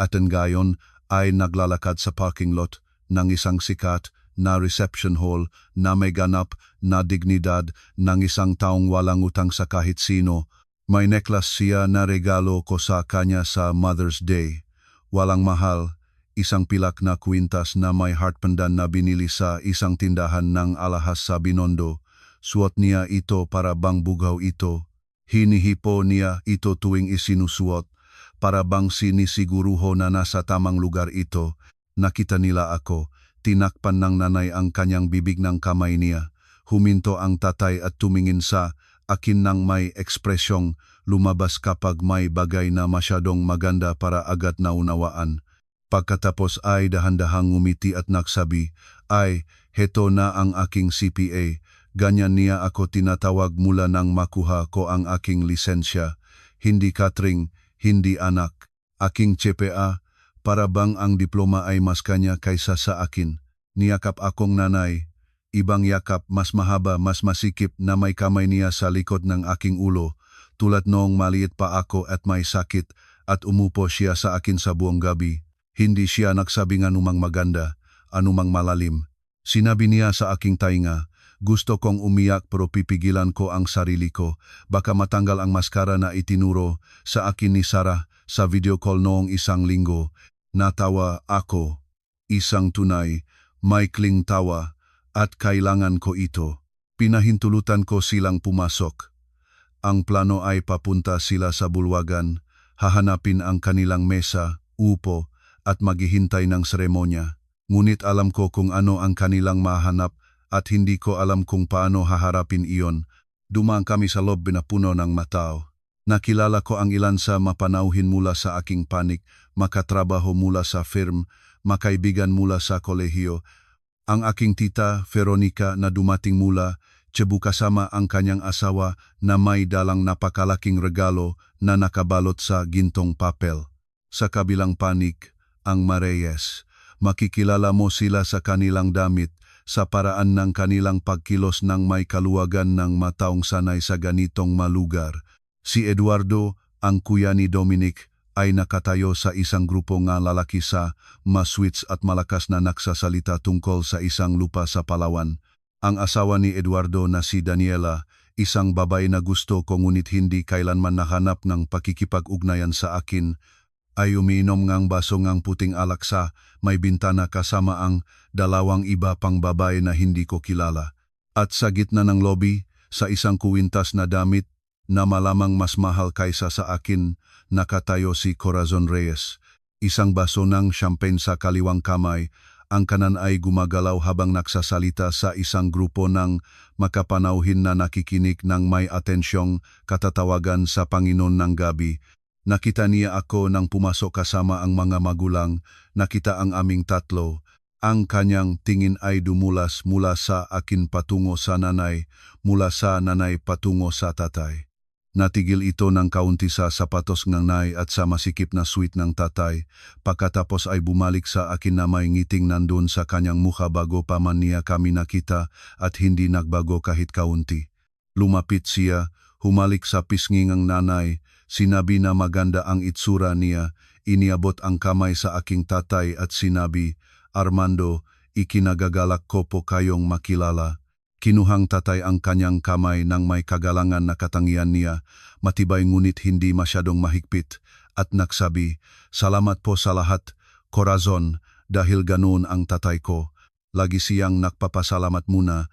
at gayon ay naglalakad sa parking lot ng isang sikat na reception hall na may ganap na dignidad ng isang taong walang utang sa kahit sino. May necklace siya na regalo ko sa kanya sa Mother's Day. Walang mahal, isang pilak na kwintas na may heart pendant na binili sa isang tindahan ng alahas sa Binondo. Suot niya ito para bang bugaw ito. Hinihipo niya ito tuwing isinusuot, para bang sinisiguruho na nasa tamang lugar ito. Nakita nila ako, tinakpan ng nanay ang kanyang bibig ng kamay niya. Huminto ang tatay at tumingin sa akin ng may ekspresyong lumabas kapag may bagay na masyadong maganda para agad naunawaan. Pagkatapos ay dahan-dahang ngumiti at nagsabi, "Ay, heto na ang aking CPA. Ganyan niya ako tinatawag mula nang makuha ko ang aking lisensya. Hindi catering, hindi anak. Aking CPA, para bang ang diploma ay mas kanya kaysa sa akin." Niyakap akong nanay. Ibang yakap, mas mahaba, mas masikip na may kamay niya sa likod ng aking ulo. Tulad noong maliit pa ako at may sakit at umupo siya sa akin sa buong gabi. Hindi siya nagsabing anumang maganda, anumang malalim. Sinabi niya sa aking tainga, "Gusto kong umiyak pero pipigilan ko ang sarili ko. Baka matanggal ang maskara na itinuro sa akin ni Sarah sa video call noong isang linggo." Natawa ako. Isang tunay, maikling tawa, at kailangan ko ito. Pinahintulutan ko silang pumasok. Ang plano ay papunta sila sa bulwagan, hahanapin ang kanilang mesa, upo, at maghihintay ng seremonya. Ngunit alam ko kung ano ang kanilang mahanap at hindi ko alam kung paano haharapin iyon. Dumaan kami sa loob na puno ng matao. Nakilala ko ang ilan sa mapanauhin mula sa aking panik, makatrabaho mula sa firm, makaibigan mula sa kolehiyo. Ang aking tita, Veronica, na dumating mula Cebu kasama ang kanyang asawa na may dalang napakalaking regalo na nakabalot sa gintong papel. Sa kabilang panig, ang Mareyes. Makikilala mo sila sa kanilang damit, sa paraan ng kanilang pagkilos ng may kaluwagan ng mataong sanay sa ganitong malugar. Si Eduardo, ang kuya ni Dominic, ay nakatayo sa isang grupo ng lalaki sa maswits at malakas na nagsasalita tungkol sa isang lupa sa Palawan. Ang asawa ni Eduardo na si Daniela, isang babae na gusto ko ngunit hindi kailanman nahanap ng pakikipag-ugnayan sa akin, ay umiinom ngang baso ngang puting alak sa may bintana kasama ang dalawang iba pang babae na hindi ko kilala. At sa gitna ng lobby, sa isang kuwintas na damit na malamang mas mahal kaysa sa akin, nakatayo si Corazon Reyes. Isang baso ng champagne sa kaliwang kamay, ang kanan ay gumagalaw habang nagsasalita sa isang grupo ng makapanauhin na nakikinig ng may atensyong katatawagan sa Panginoon ng gabi. Nakita niya ako nang pumasok kasama ang mga magulang, nakita ang aming tatlo. Ang kanyang tingin ay dumulas mula sa akin patungo sa nanay, mula sa nanay patungo sa tatay. Natigil ito ng kaunti sa sapatos ng nanay at sa masikip na suit ng tatay, pagkatapos ay bumalik sa akin na may ngiting nandun sa kanyang mukha bago pa man niya kami nakita at hindi nagbago kahit kaunti. Lumapit siya, humalik sa pisngi ng nanay, sinabi na maganda ang itsura niya, iniabot ang kamay sa aking tatay at sinabi, "Armando, ikinagagalak ko po kayong makilala." Kinuhang tatay ang kanyang kamay ng may kagalangan na katangian niya, matibay ngunit hindi masyadong mahigpit, at nagsabi, "Salamat po sa lahat, Corazon, dahil ganoon ang tatay ko." Lagi siyang nagpapasalamat muna,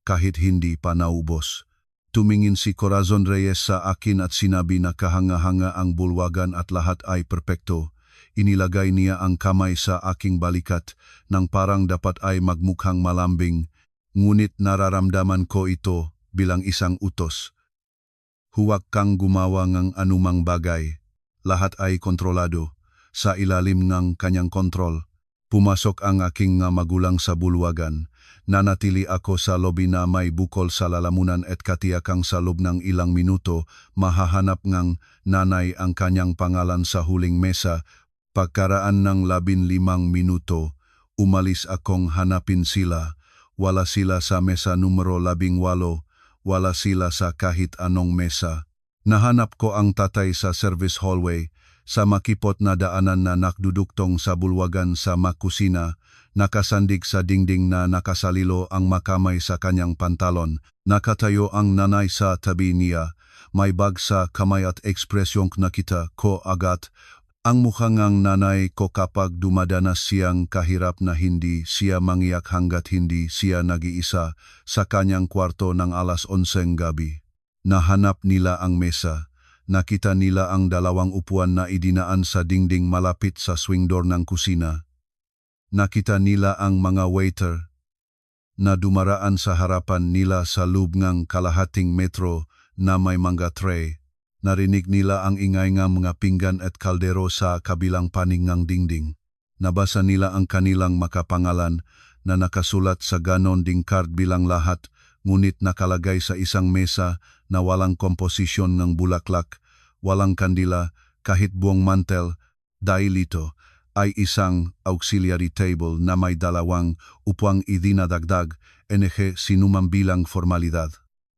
kahit hindi pa naubos. Tumingin si Corazon Reyes sa akin at sinabi na kahanga-hanga ang bulwagan at lahat ay perpekto. Inilagay niya ang kamay sa aking balikat nang parang dapat ay magmukhang malambing, ngunit nararamdaman ko ito bilang isang utos. Huwag kang gumawa ng anumang bagay. Lahat ay kontrolado. Sa ilalim ng kanyang kontrol, pumasok ang aking magulang sa bulwagan. Nanatili ako sa lobby na may bukol sa lalamunan at katiyakang sa loob ng ilang minuto mahahanap ng nanay ang kanyang pangalan sa huling mesa. Pagkaraan ng 15 minuto, umalis akong hanapin sila. Wala sila sa mesa numero 18, wala sila sa kahit anong mesa. Nahanap ko ang tatay sa service hallway, sa makipot na daanan na nakduduktong sa bulwagan sa makusina, nakasandig sa dingding na nakasalilo ang makamay sa kanyang pantalon. Nakatayo ang nanay sa tabi niya, may bag sa kamay at ekspresyong nakita ko agad. Ang mukha ngang nanay ko kapag dumadanas siyang kahirap na hindi siya mangiyak hanggat hindi siya nag-iisa sa kanyang kwarto ng alas 11 gabi. Nahanap nila ang mesa. Nakita nila ang dalawang upuan na idinaan sa dingding malapit sa swing door ng kusina. Nakita nila ang mga waiter na dumaraan sa harapan nila sa loob ng kalahating metro na may mga tray. Narinig nila ang ingay ng mga pinggan at kaldero sa kabilang panig ng dingding. Nabasa nila ang kanilang makapangalan na nakasulat sa ganon ding card bilang lahat, ngunit nakalagay sa isang mesa na walang komposisyon ng bulaklak, walang kandila, kahit buong mantel. Dahil ito ay isang auxiliary table na may dalawang upuang idinadagdag, sinumang bilang formalidad.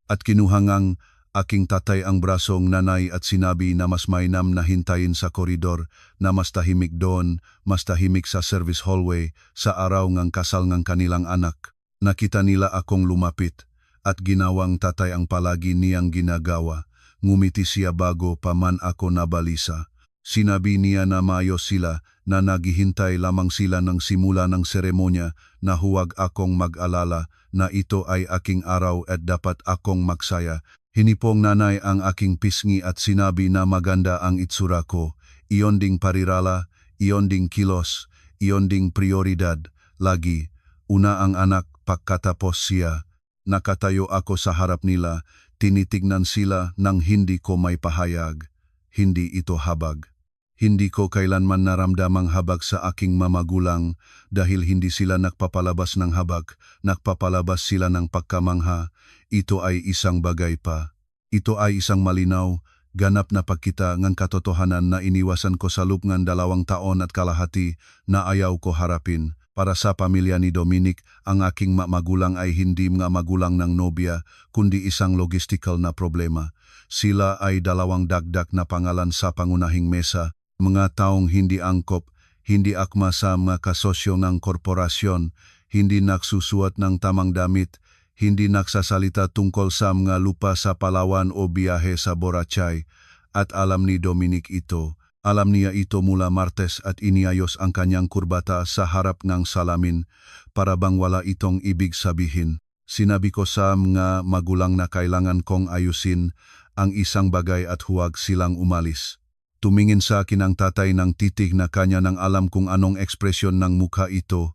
At kinuhangang aking tatay ang brasong nanay at sinabi na mas mainam na hintayin sa koridor, na mas tahimik doon, mas tahimik sa service hallway, sa araw ng kasal ng kanilang anak. Nakita nila akong lumapit, at ginawang tatay ang palagi niyang ginagawa. Ngumiti siya bago pa man ako nabalisa. Sinabi niya na maayos sila, na naghihintay lamang sila ng simula ng seremonya, na huwag akong mag-alala, na ito ay aking araw at dapat akong magsaya. Hinipong nanay ang aking pisngi at sinabi na maganda ang itsura ko. Iyon ding parirala, iyon ding kilos, iyon ding prioridad. Lagi, una ang anak, pagkatapos siya. Nakatayo ako sa harap nila, tinitignan sila nang hindi ko may pahayag. Hindi ito habag. Hindi ko kailanman naramdamang habag sa aking mamagulang dahil hindi sila nagpapalabas ng habag, nagpapalabas sila ng pagkamangha. Ito ay isang bagay pa. Ito ay isang malinaw, ganap na pagkita ng katotohanan na iniwasan ko sa loob ng 2 taon at kalahati na ayaw ko harapin. Para sa pamilya ni Dominic, ang aking magulang ay hindi mga magulang ng nobya, kundi isang logistical na problema. Sila ay 2 dagdag na pangalan sa pangunahing mesa, mga taong hindi angkop, hindi akma sa mga kasosyo ng korporasyon, hindi nagsusuot ng tamang damit, hindi nagsasalita tungkol sa mga lupa sa Palawan o biyahe sa Boracay, at alam ni Dominic ito. Alam niya ito mula Martes at iniayos ang kanyang kurbata sa harap ng salamin para bang wala itong ibig sabihin. Sinabi ko sa mga magulang na kailangan kong ayusin ang isang bagay at huwag silang umalis. Tumingin sa akin ang tatay ng titig na kanya nang alam kung anong ekspresyon ng mukha ito.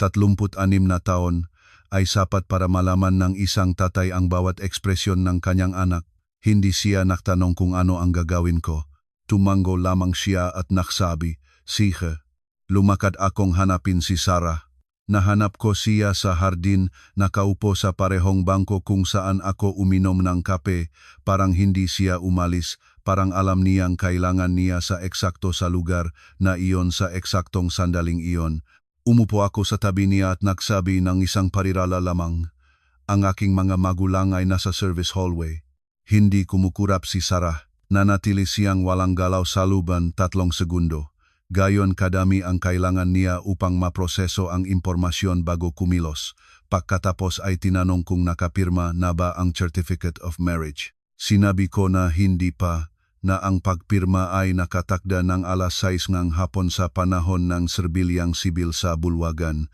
36 na taon ay sapat para malaman ng isang tatay ang bawat ekspresyon ng kanyang anak. Hindi siya nagtanong kung ano ang gagawin ko. Tumango lamang siya at nagsabi, "Sige." Lumakad akong hanapin si Sarah. Nahanap ko siya sa hardin, nakaupo sa parehong bangko kung saan ako uminom ng kape. Parang hindi siya umalis, parang alam niyang kailangan niya sa eksakto sa lugar na iyon sa eksaktong sandaling iyon. Umupo ako sa tabi niya at nagsabi ng isang parirala lamang. Ang aking mga magulang ay nasa service hallway. Hindi kumukurap si Sarah. Nanatili siyang walang galaw sa looban 3 segundo. Gayon kadami ang kailangan niya upang maproseso ang impormasyon bago kumilos. Pagkatapos ay tinanong kung nakapirma na ba ang Certificate of Marriage. Sinabi ko na hindi pa, na ang pagpirma ay nakatakda ng alas 6 ng hapon sa panahon ng serbilyang sibil sa bulwagan.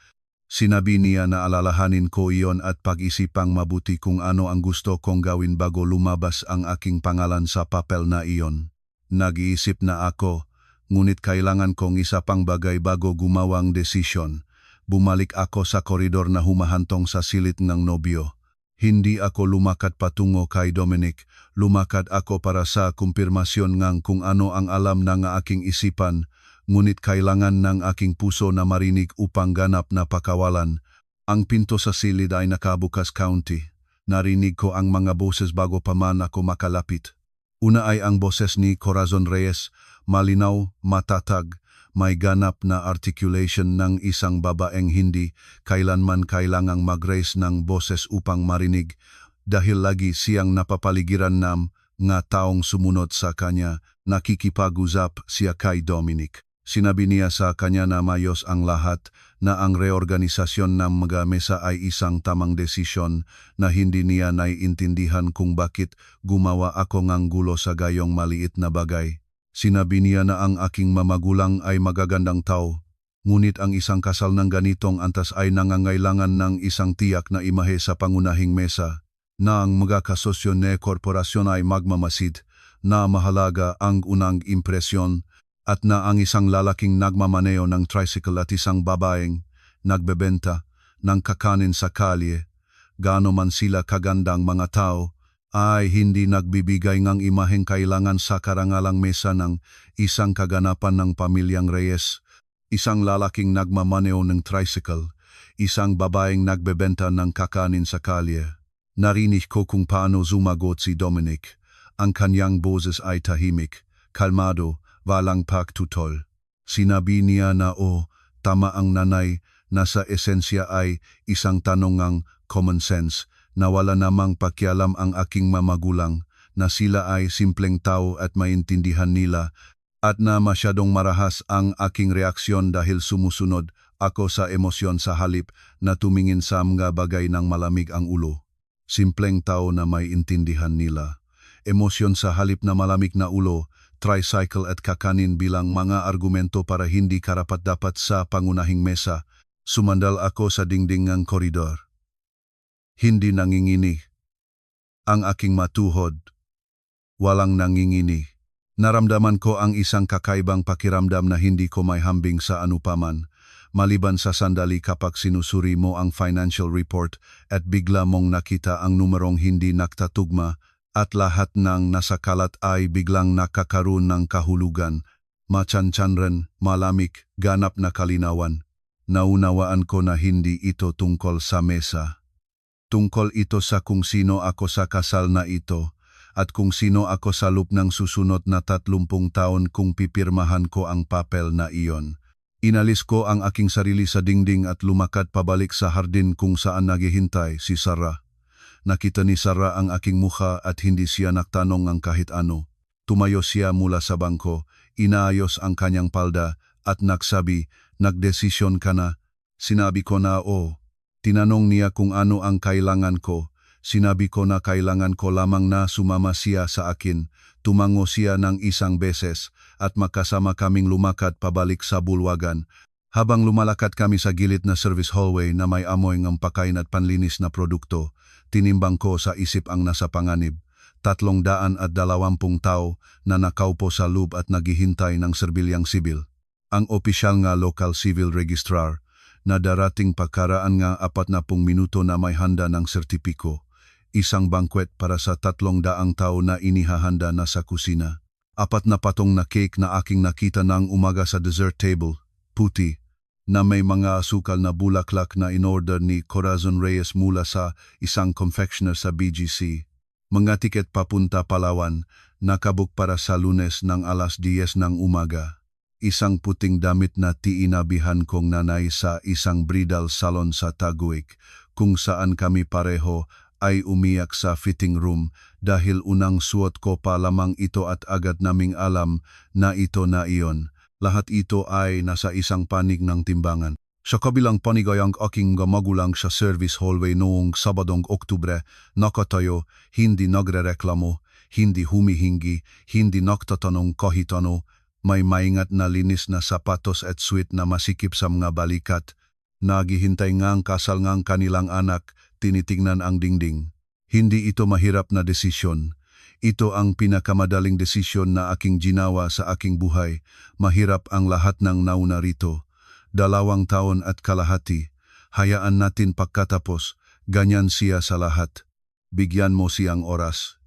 Sinabi niya na alalahanin ko iyon at pag-isipang mabuti kung ano ang gusto kong gawin bago lumabas ang aking pangalan sa papel na iyon. Nag-iisip na ako, ngunit kailangan kong isa pang bagay bago gumawang desisyon. Bumalik ako sa koridor na humahantong sa silid ng nobyo. Hindi ako lumakad patungo kay Dominic, lumakad ako para sa kumpirmasyon ngang kung ano ang alam ng aking isipan, ngunit kailangan ng aking puso na marinig upang ganap na pakawalan. Ang pinto sa silid ay nakabukas kaunti. Narinig ko ang mga boses bago pa man ako makalapit. Una ay ang boses ni Corazon Reyes, malinaw, matatag, may ganap na articulation ng isang babaeng hindi kailanman kailangang mag-raise ng boses upang marinig dahil lagi siyang napapaligiran ng nga taong sumunod sa kanya, nakikipag-usap siya kay Dominic. Sinabi niya sa kanya na mayos ang lahat, na ang reorganisasyon ng mga mesa ay isang tamang desisyon, na hindi niya naiintindihan kung bakit gumawa ako ng gulo sa gayong maliit na bagay. Sinabi niya na ang aking mamagulang ay magagandang tao, ngunit ang isang kasal ng ganitong antas ay nangangailangan ng isang tiyak na imahe sa pangunahing mesa, na ang mga kasosyo na korporasyon ay magmamasid, na mahalaga ang unang impresyon, at na ang isang lalaking nagmamaneo ng tricycle at isang babaeng nagbebenta ng kakanin sa kalye, gaano man sila kagandang mga tao, ay hindi nagbibigay ng imaheng kailangan sa karangalang mesa ng isang kaganapan ng pamilyang Reyes. Isang lalaking nagmamaneo ng tricycle, isang babaeng nagbebenta ng kakanin sa kalye. Narinig ko kung paano zumagot si Dominic. Ang kanyang boses ay tahimik, kalmado, walang pagtutol. Sinabi niya na tama ang nanay, na sa esensya ay isang tanong ng common sense, na wala namang pakialam ang aking mamagulang, na sila ay simpleng tao at maintindihan nila, at na masyadong marahas ang aking reaksyon dahil sumusunod ako sa emosyon sa halip na tumingin sa mga bagay ng malamig ang ulo. Simpleng tao na may intindihan nila. Emosyon sa halip na malamig na ulo, tricycle at kakanin bilang mga argumento para hindi karapat-dapat sa pangunahing mesa. Sumandal ako sa dingding ng koridor. Hindi nangingini. Ang aking matuhod. Walang nangingini. Naramdaman ko ang isang kakaibang pakiramdam na hindi ko may hambing sa anupaman, maliban sa sandali kapag sinusuri mo ang financial report at bigla mong nakita ang numerong hindi naktatugma at lahat ng nasa kalat ay biglang nakakaroon ng kahulugan, matsanchanren, malamig, ganap na kalinawan. Naunawaan ko na hindi ito tungkol sa mesa. Tungkol ito sa kung sino ako sa kasal na ito, at kung sino ako sa loob ng susunod na 30 taon kung pipirmahan ko ang papel na iyon. Inalis ko ang aking sarili sa dingding at lumakad pabalik sa hardin kung saan naghihintay si Sarah. Nakita ni Sarah ang aking mukha at hindi siya nagtanong ng kahit ano. Tumayo siya mula sa bangko, inaayos ang kanyang palda at nagsabi, "Nagdesisyon ka na?" Sinabi ko na Tinanong niya kung ano ang kailangan ko. Sinabi ko na kailangan ko lamang na sumama siya sa akin. Tumango siya ng isang beses at makasama kaming lumakad pabalik sa bulwagan. Habang lumalakad kami sa gilid na service hallway na may amoy ng pagkain at panlinis na produkto, tinimbang ko sa isip ang nasa panganib. 320 tao na nakaupo sa loob at naghihintay ng serbilyang sibil. Ang opisyal nga local civil registrar na darating pagkaraan nga 40 minuto na may handa ng sertipiko. Isang bankwet para sa 300 tao na inihahanda na sa kusina. 4 na patong na cake na aking nakita ng umaga sa dessert table, puti, na may mga asukal na bulaklak na inorder ni Corazon Reyes mula sa isang confectioner sa BGC. Mga tiket papunta Palawan, nakabook para sa Lunes ng alas 10 ng umaga. Isang puting damit na tiinabihan kong nanay sa isang bridal salon sa Taguig, kung saan kami pareho ay umiyak sa fitting room dahil unang suot ko pa lamang ito at agad naming alam na ito na iyon. Lahat ito ay nasa isang panig ng timbangan. Sa kabilang panig ay ang aking magulang sa service hallway noong Sabadong Oktubre, nakatayo, hindi nagrereklamo, hindi humihingi, hindi nagtatanong kahit ano, may maingat na linis na sapatos at sweet na masikip sa mga balikat. Naghihintay ngang kasal ngang kanilang anak, tinitingnan ang dingding. Hindi ito mahirap na desisyon. Ito ang pinakamadaling desisyon na aking ginawa sa aking buhay. Mahirap ang lahat ng nauna rito. 2 taon at kalahati. Hayaan natin pagkatapos. Ganyan siya sa lahat. Bigyan mo siyang oras.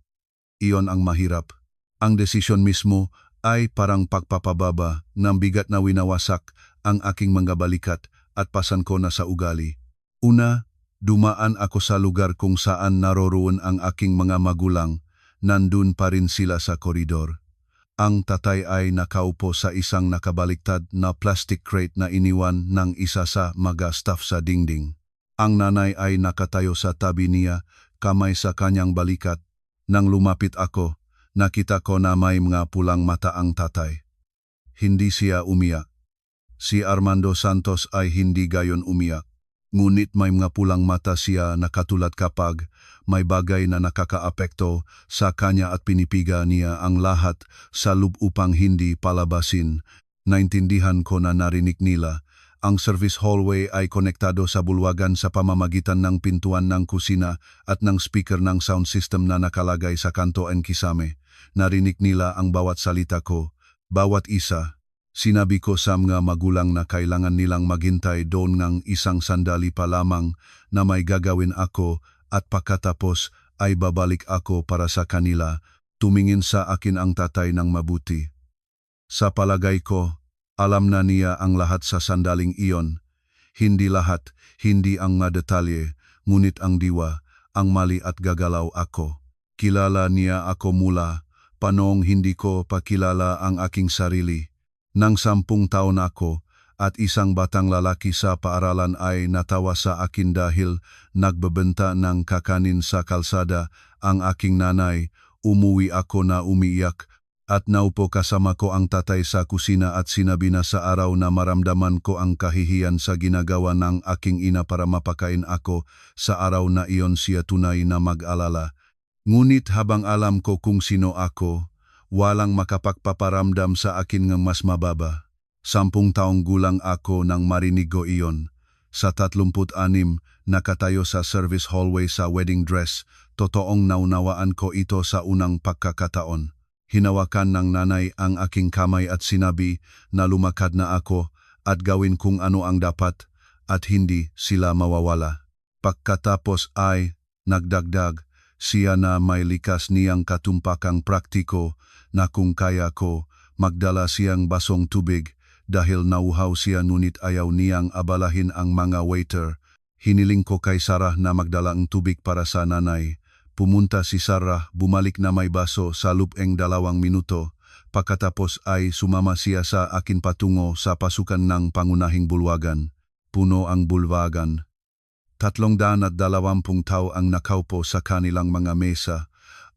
Iyon ang mahirap. Ang desisyon mismo ay parang pagpapababa ng bigat na winawasak ang aking mga balikat at pasan ko na sa ugali. Una, dumaan ako sa lugar kung saan naroroon ang aking mga magulang. Nandun pa rin sila sa koridor. Ang tatay ay nakaupo sa isang nakabaliktad na plastic crate na iniwan ng isa sa mga staff sa dingding. Ang nanay ay nakatayo sa tabi niya, kamay sa kanyang balikat. Nang lumapit ako, Nakita ko na may mga pulang mata ang tatay. Hindi siya umiyak. Si Armando Santos ay hindi gayon umiyak. Ngunit may mga pulang mata siya na katulad kapag may bagay na nakakaapekto sa kanya at pinipiga niya ang lahat sa loob upang hindi palabasin. Naintindihan ko na narinig nila. Ang service hallway ay konektado sa bulwagan sa pamamagitan ng pintuan ng kusina at ng speaker ng sound system na nakalagay sa kanto and kisame. Narinig nila ang bawat salita ko, bawat isa. Sinabi ko sa mga magulang na kailangan nilang maghintay doon ng isang sandali pa lamang na may gagawin ako at pagkatapos ay babalik ako para sa kanila. Tumingin sa akin ang tatay ng mabuti. Sa palagay ko, alam na niya ang lahat sa sandaling iyon. Hindi lahat, hindi ang mga detalye, ngunit ang diwa, ang mali at gagalaw ako. Kilala niya ako mula, panong hindi ko pakilala ang aking sarili. Nang 10 taon ako at isang batang lalaki sa paaralan ay natawa sa akin dahil nagbebenta ng kakanin sa kalsada ang aking nanay, umuwi ako na umiiyak. At naupo kasama ko ang tatay sa kusina at sinabi na sa araw na maramdaman ko ang kahihiyan sa ginagawa ng aking ina para mapakain ako, sa araw na iyon siya tunay na mag-alala. Ngunit habang alam ko kung sino ako, walang makapagpaparamdam sa akin ng mas mababa. 10 taong gulang ako nang marinig ko iyon. Sa 36, nakatayo sa service hallway sa wedding dress, totoong naunawaan ko ito sa unang pagkakataon. Hinawakan ng nanay ang aking kamay at sinabi na lumakad na ako at gawin kung ano ang dapat at hindi sila mawawala. Pagkatapos ay nagdagdag siya na may likas niyang katumpakang praktiko na kung kaya ko magdala siyang basong tubig dahil nauhaw siya ngunit ayaw niyang abalahin ang mga waiter. Hiniling ko kay Sarah na magdala ng tubig para sa nanay. Pumunta si Sarah, bumalik na may baso sa lupeng 2 minuto. Pagkatapos ay sumama siya sa akin patungo sa pasukan ng pangunahing bulwagan. Puno ang bulwagan. 320 tao ang nakaupo sa kanilang mga mesa.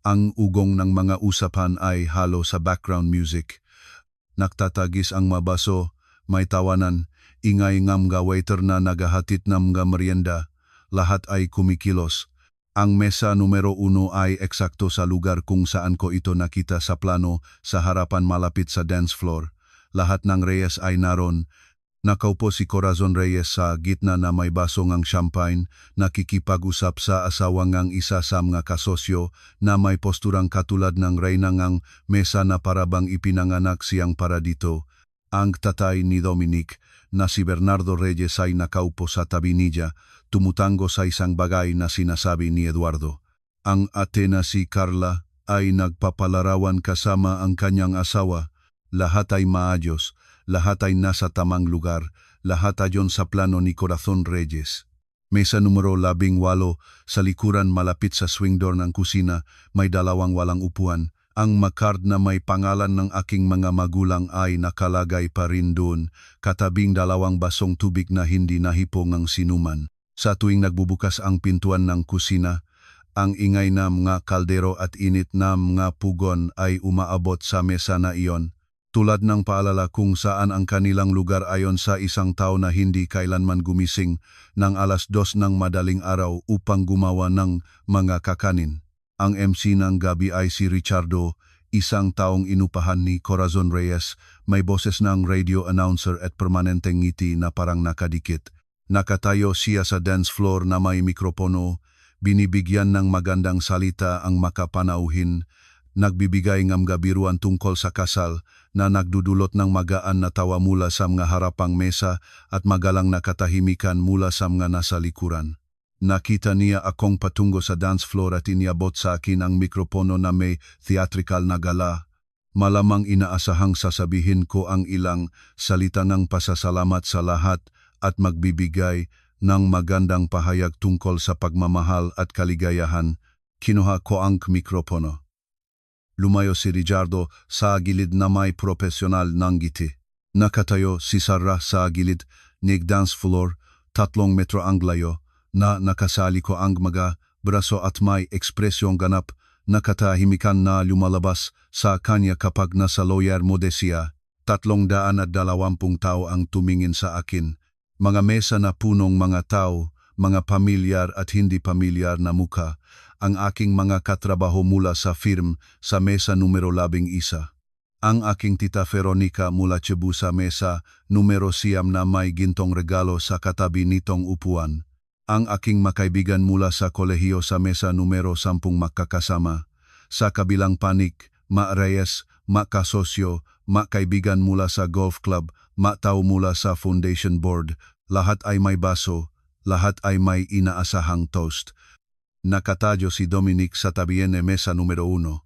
Ang ugong ng mga usapan ay halo sa background music. Nagtatagis ang mga baso, may tawanan, ingay ng mga waiter na naghahatid ng mga merienda. Lahat ay kumikilos. Ang mesa numero 1 ay eksakto sa lugar kung saan ko ito nakita sa plano sa harapan malapit sa dance floor. Lahat ng Reyes ay naroon. Nakaupo si Corazon Reyes sa gitna na may baso ng champagne, nakikipag-usap sa asawa ng isa sa mga kasosyo na may posturang katulad ng reyna ng mesa na parabang ipinanganak siyang para dito. Ang tatay ni Dominic, na si Bernardo Reyes ay nakaupo sa tabi niya, tumutango sa isang bagay na sinasabi ni Eduardo. Ang ate na si Carla ay nagpapalarawan kasama ang kanyang asawa. Lahat ay maayos, lahat ay nasa tamang lugar, lahat ayon sa plano ni Corazon Reyes. Mesa numero 18 sa likuran malapit sa swing door ng kusina, may 2 walang upuan. Ang card na may pangalan ng aking mga magulang ay nakalagay pa rin doon, katabing 2 basong tubig na hindi nahipong ng sinuman. Sa tuwing nagbubukas ang pintuan ng kusina, ang ingay ng mga kaldero at init na mga pugon ay umaabot sa mesa na iyon. Tulad ng paalala kung saan ang kanilang lugar ayon sa isang tao na hindi kailanman gumising ng 2:00 ng madaling araw upang gumawa ng mga kakanin. Ang MC ng gabi ay si Richardo, isang taong inupahan ni Corazon Reyes, may boses ng radio announcer at permanenteng ngiti na parang nakadikit. Nakatayo siya sa dance floor na may mikropono, binibigyan ng magandang salita ang makapanauhin, nagbibigay ng gabiruan tungkol sa kasal na nagdudulot ng magaan na tawa mula sa mga harapang mesa at magalang na katahimikan mula sa mga nasa likuran. Nakita niya akong patungo sa dance floor at iniabot sa akin ang mikropono na may theatrical na gala. Malamang inaasahang sasabihin ko ang ilang salita ng pasasalamat sa lahat at magbibigay ng magandang pahayag tungkol sa pagmamahal at kaligayahan. Kinuha ko ang mikropono. Lumayo si Richardo sa gilid na may profesional ng ngiti. Nakatayo si Sarah sa gilid ng dance floor, 3 metro ang layo, na nakasali ko ang mga braso at may ekspresyong ganap na katahimikan na lumalabas sa kanya kapag nasa lawyer mode siya. 320 tao ang tumingin sa akin. Mga mesa na punong mga tao, mga pamilyar at hindi pamilyar na muka, ang aking mga katrabaho mula sa firm sa mesa numero 11. Ang aking tita Veronica mula Cebu sa mesa numero 9 na may gintong regalo sa katabi nitong upuan. Ang aking makaibigan mula sa kolehiyo sa mesa numero 10 makakasama. Sa kabilang panig, Reyes, kasosyo, kaibigan mula sa golf club, tao mula sa foundation board, lahat ay may baso, lahat ay may inaasahang toast. Nakatayo si Dominic sa tabiyen ng mesa numero 1.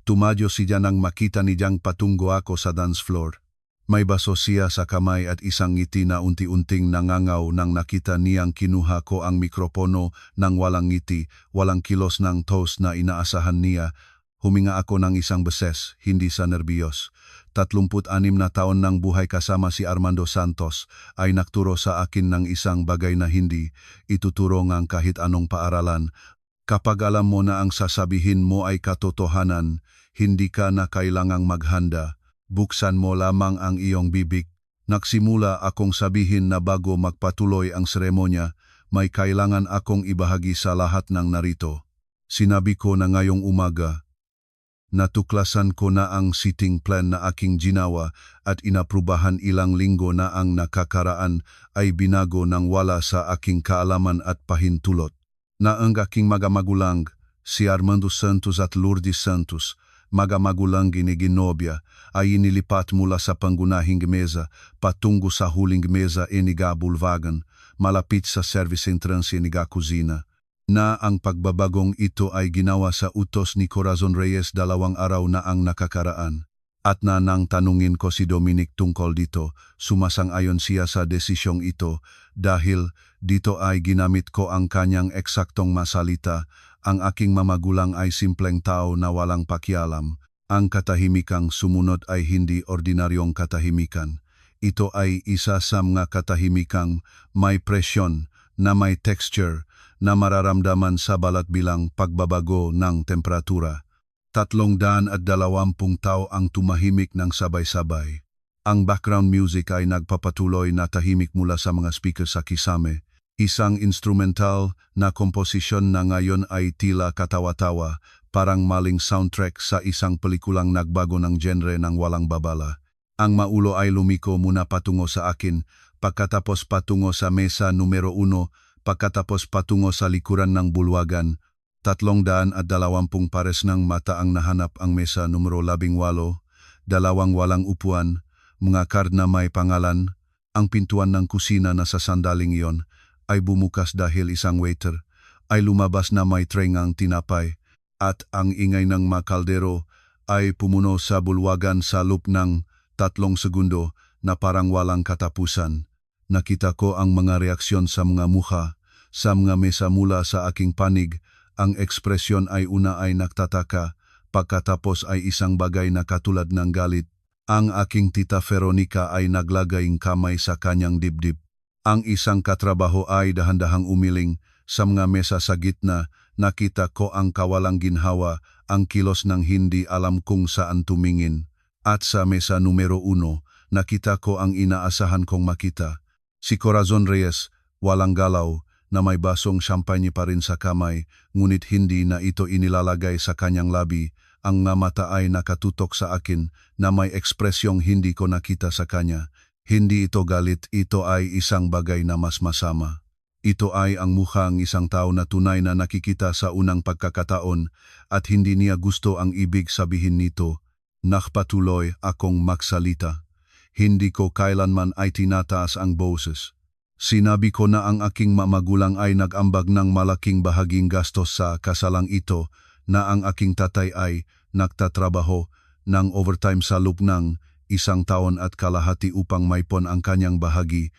Tumadyo siya nang makita niyang patungo ako sa dance floor. May baso siya sa kamay at isang ngiti na unti-unting nangangaw nang nakita niyang kinuha ko ang mikropono nang walang ngiti, walang kilos ng toast na inaasahan niya. Huminga ako ng isang beses, hindi sa nerbiyos. 36 na taon ng buhay kasama si Armando Santos ay nagturo sa akin ng isang bagay na hindi ituturo ng kahit anong paaralan. Kapag alam mo na ang sasabihin mo ay katotohanan, hindi ka na kailangang maghanda. Buksan mo lamang ang iyong bibig. Nagsimula akong sabihin na bago magpatuloy ang seremonya, may kailangan akong ibahagi sa lahat ng narito. Sinabi ko na ngayong umaga, natuklasan ko na ang seating plan na aking ginawa at inaprubahan ilang linggo na ang nakakaraan ay binago ng wala sa aking kaalaman at pahintulot. Na ang aking magamagulang, si Armando Santos at Lourdes Santos, magamagulang giniginobya, ay inilipat mula sa pangunahing mesa patungo sa huling mesa iniga bulwagan, malapit sa service entrance iniga kusina. Na ang pagbabagong ito ay ginawa sa utos ni Corazon Reyes 2 araw na ang nakakaraan. At na nang tanungin ko si Dominic tungkol dito, sumasang-ayon siya sa desisyong ito dahil dito ay ginamit ko ang kanyang eksaktong masalita. Ang aking mamagulang ay simpleng tao na walang pakialam. Ang katahimikang sumunod ay hindi ordinaryong katahimikan. Ito ay isa sa mga katahimikang may presyon na may texture na mararamdaman sa balat bilang pagbabago ng temperatura. 320 tao ang tumahimik ng sabay-sabay. Ang background music ay nagpapatuloy na tahimik mula sa mga speaker sa kisame. Isang instrumental na komposisyon na ngayon ay tila katawa-tawa, parang maling soundtrack sa isang pelikulang nagbago ng genre ng walang babala. Ang maulo ay lumiko muna patungo sa akin, pagkatapos patungo sa mesa numero 1, pagkatapos patungo sa likuran ng bulwagan. 320 pares ng mata ang nahanap ang mesa numero 18, 2 walang upuan, mga card na may pangalan. Ang pintuan ng kusina na sa sandaling iyon ay bumukas dahil isang waiter ay lumabas na may tray ng tinapay at ang ingay ng mga kaldero ay pumuno sa bulwagan sa loob ng 3 segundo na parang walang katapusan. Nakita ko ang mga reaksyon sa mga mukha, sa mga mesa mula sa aking panig. Ang ekspresyon ay una ay nagtataka, pagkatapos ay isang bagay na katulad ng galit. Ang aking tita Veronica ay naglagay ng kamay sa kanyang dibdib. Ang isang katrabaho ay dahan-dahang umiling sa mga mesa sa gitna. Nakita ko ang kawalang ginhawa, ang kilos ng hindi alam kung saan tumingin. At sa mesa numero 1, nakita ko ang inaasahan kong makita. Si Corazon Reyes, walang galaw, na may basong champagne pa rin sa kamay, ngunit hindi na ito inilalagay sa kanyang labi. Ang nga mata ay nakatutok sa akin na may ekspresyong hindi ko nakita sa kanya. Hindi ito galit, ito ay isang bagay na mas masama. Ito ay ang mukhang isang tao na tunay na nakikita sa unang pagkakataon at hindi niya gusto ang ibig sabihin nito. Nakpatuloy akong magsalita. Hindi ko kailanman ay tinataas ang boses. Sinabi ko na ang aking mamagulang ay nag-ambag ng malaking bahaging gastos sa kasalang ito, na ang aking tatay ay nagtatrabaho ng overtime sa loob ng 1 taon at kalahati upang maipon ang kanyang bahagi,